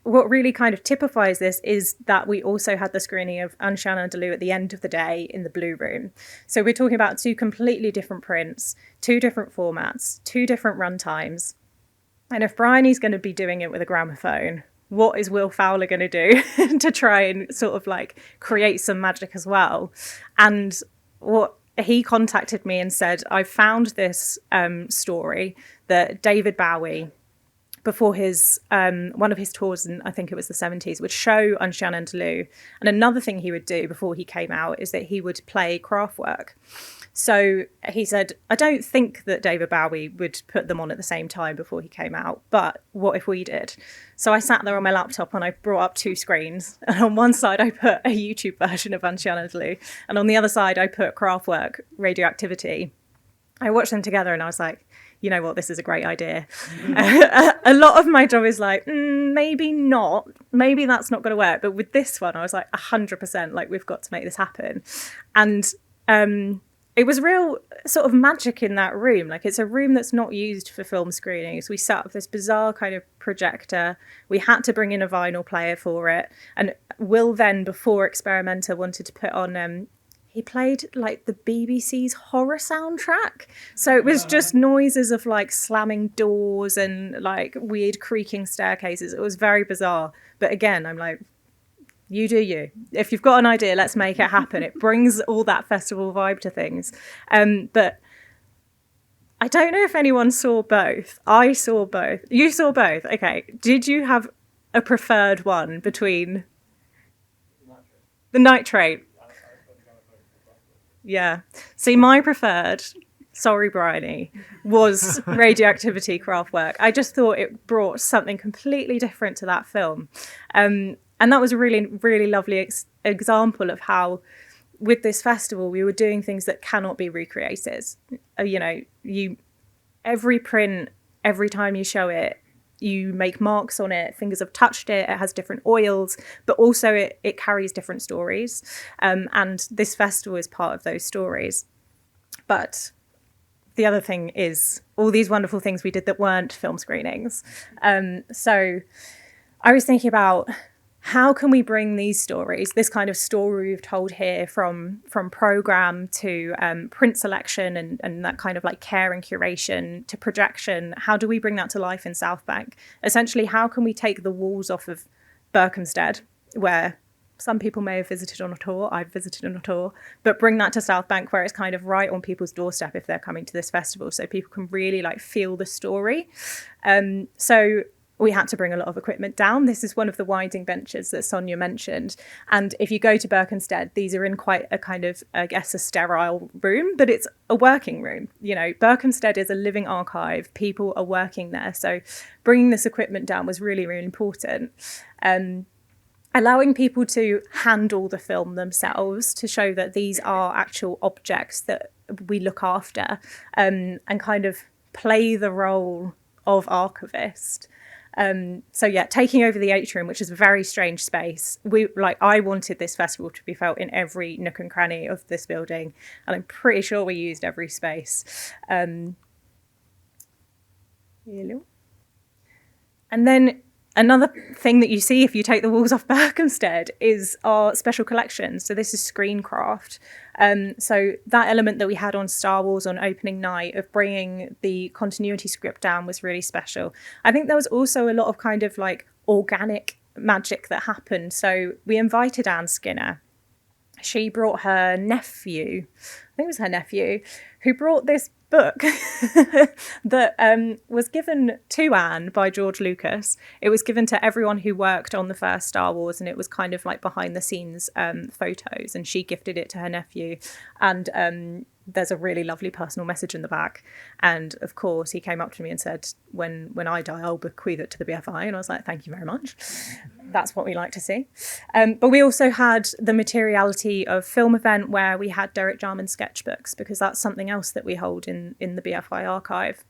what really kind of typifies this is that we also had the screening of Anshan Andalou at the end of the day in the Blue Room. So we're talking about two completely different prints, two different formats, two different runtimes. And if Bryony's going to be doing it with a gramophone, what is Will Fowler going to do to try and sort of like create some magic as well? And what he contacted me and said, I found this story that David Bowie before his one of his tours, and I think it was the 70s, would show Un Chien Andalou. And another thing he would do before he came out is that he would play Kraftwerk. So he said, I don't think that David Bowie would put them on at the same time before he came out, but what if we did? So I sat there on my laptop and I brought up 2 screens. And on one side, I put a YouTube version of Un Chien Andalou. And on the other side, I put Kraftwerk, Radioactivity. I watched them together and I was like, you know what, this is a great idea. A lot of my job is like, maybe not. Maybe that's not going to work. But with this one, I was like 100%, like, we've got to make this happen. And it was real sort of magic in that room. Like, it's a room that's not used for film screenings. We set up this bizarre kind of projector. We had to bring in a vinyl player for it. And Will then, before Experimenter, wanted to put on... he played like the BBC's horror soundtrack. So it was just noises of like slamming doors and like weird creaking staircases. It was very bizarre. But again, I'm like, you do you. If you've got an idea, let's make it happen. It brings all that festival vibe to things. But I don't know if anyone saw both. I saw both. You saw both. Okay. Did you have a preferred one between the Nitrate? Yeah. See, my preferred, sorry, Bryony, was Radioactivity Kraftwerk. I just thought it brought something completely different to that film. And that was a really, really lovely example of how, with this festival, we were doing things that cannot be recreated. You know, every print, every time you show it, you make marks on it, fingers have touched it, it has different oils, but also it carries different stories. And this festival is part of those stories. But the other thing is all these wonderful things we did that weren't film screenings. So I was thinking about, how can we bring these stories, this kind of story we've told here, from program to print selection and that kind of like care and curation to projection, how do we bring that to life in South Bank? Essentially, how can we take the walls off of Berkhamsted, where some people may have visited on a tour, I've visited on a tour, but bring that to South Bank where it's kind of right on people's doorstep if they're coming to this festival, so people can really like feel the story. So we had to bring a lot of equipment down. This is one of the winding benches that Sonia mentioned. And if you go to Berkhamsted, these are in quite a kind of, I guess, a sterile room, but it's a working room. You know, Berkhamsted is a living archive. People are working there. So bringing this equipment down was really, really important. Allowing people to handle the film themselves to show that these are actual objects that we look after, and kind of play the role of archivist. So yeah, taking over the atrium, which is a very strange space. I wanted this festival to be felt in every nook and cranny of this building, and I'm pretty sure we used every space. And then another thing that you see if you take the walls off Berkhamsted is our special collections. So this is Screencraft. So that element that we had on Star Wars on opening night of bringing the continuity script down was really special. I think there was also a lot of kind of like organic magic that happened. So we invited Anne Skinner. She brought her nephew, I think it was her nephew, who brought this book that was given to Anne by George Lucas. It was given to everyone who worked on the first Star Wars, and it was kind of like behind the scenes photos, and she gifted it to her nephew. And there's a really lovely personal message in the back. And of course, he came up to me and said, when I die, I'll bequeath it to the BFI. And I was like, thank you very much. That's what we like to see. But we also had the materiality of film event where we had Derek Jarman sketchbooks, because that's something else that we hold in the BFI archive.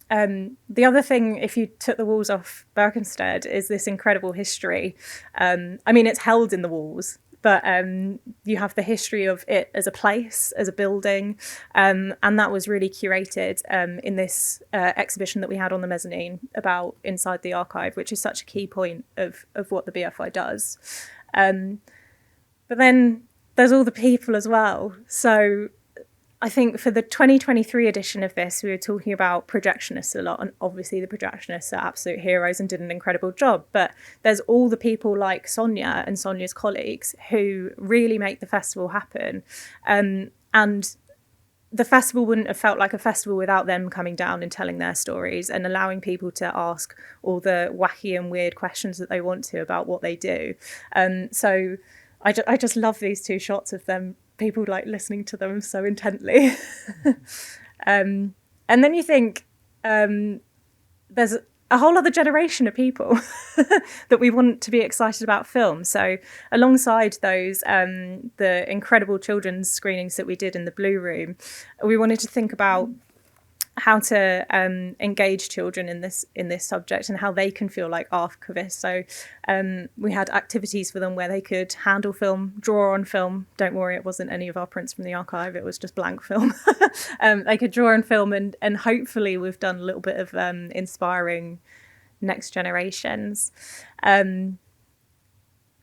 The other thing, if you took the walls off Berkhamsted, is this incredible history. I mean, it's held in the walls, but you have the history of it as a place, as a building, and that was really curated in this exhibition that we had on the mezzanine about inside the archive, which is such a key point of what the BFI does. But then there's all the people as well. So I think for the 2023 edition of this, we were talking about projectionists a lot, and obviously the projectionists are absolute heroes and did an incredible job. But there's all the people like Sonia and Sonia's colleagues who really make the festival happen. And the festival wouldn't have felt like a festival without them coming down and telling their stories and allowing people to ask all the wacky and weird questions that they want to about what they do. So I just love these two shots of them, people like listening to them so intently. And then you think there's a whole other generation of people that we want to be excited about film. So alongside those, the incredible children's screenings that we did in the Blue Room, we wanted to think about how to engage children in this subject and how they can feel like archivists. So we had activities for them where they could handle film, draw on film. Don't worry, it wasn't any of our prints from the archive, it was just blank film. They could draw on film, and hopefully we've done a little bit of inspiring next generations. And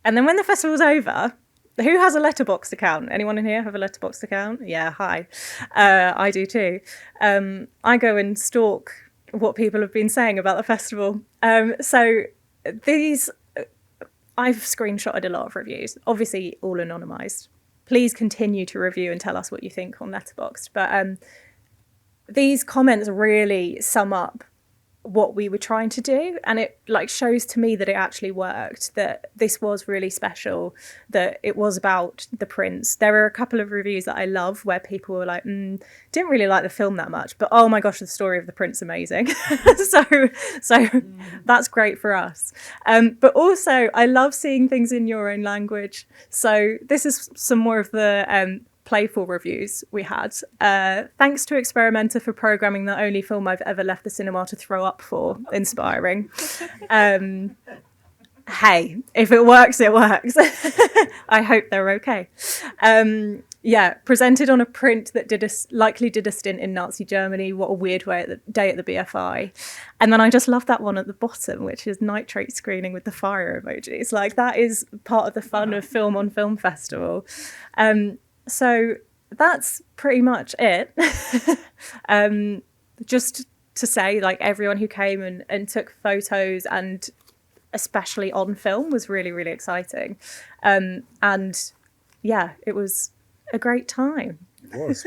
then when the festival's over, who has a Letterboxd account? Anyone in here have a Letterboxd account? Yeah, hi. I do too. I go and stalk what people have been saying about the festival. So these, I've screenshotted a lot of reviews, obviously all anonymised. Please continue to review and tell us what you think on Letterboxd. But these comments really sum up what we were trying to do, and it like shows to me that it actually worked, that this was really special, that it was about the prints. There were a couple of reviews that I love where people were like, didn't really like the film that much, but oh my gosh, the story of the print's amazing. so that's great for us. But also I love seeing things in your own language. So this is some more of the playful reviews we had. Thanks to Experimenter for programming the only film I've ever left the cinema to throw up for. Inspiring. Hey, if it works, it works. I hope they're okay. Yeah, presented on a print that likely did a stint in Nazi Germany. What a weird day at the BFI. And then I just love that one at the bottom, which is nitrate screening with the fire emojis. Like, that is part of the fun of Film on Film Festival. So that's pretty much it. Just to say, like, everyone who came and took photos, and especially on film, was really, really exciting. And yeah, it was a great time. It was.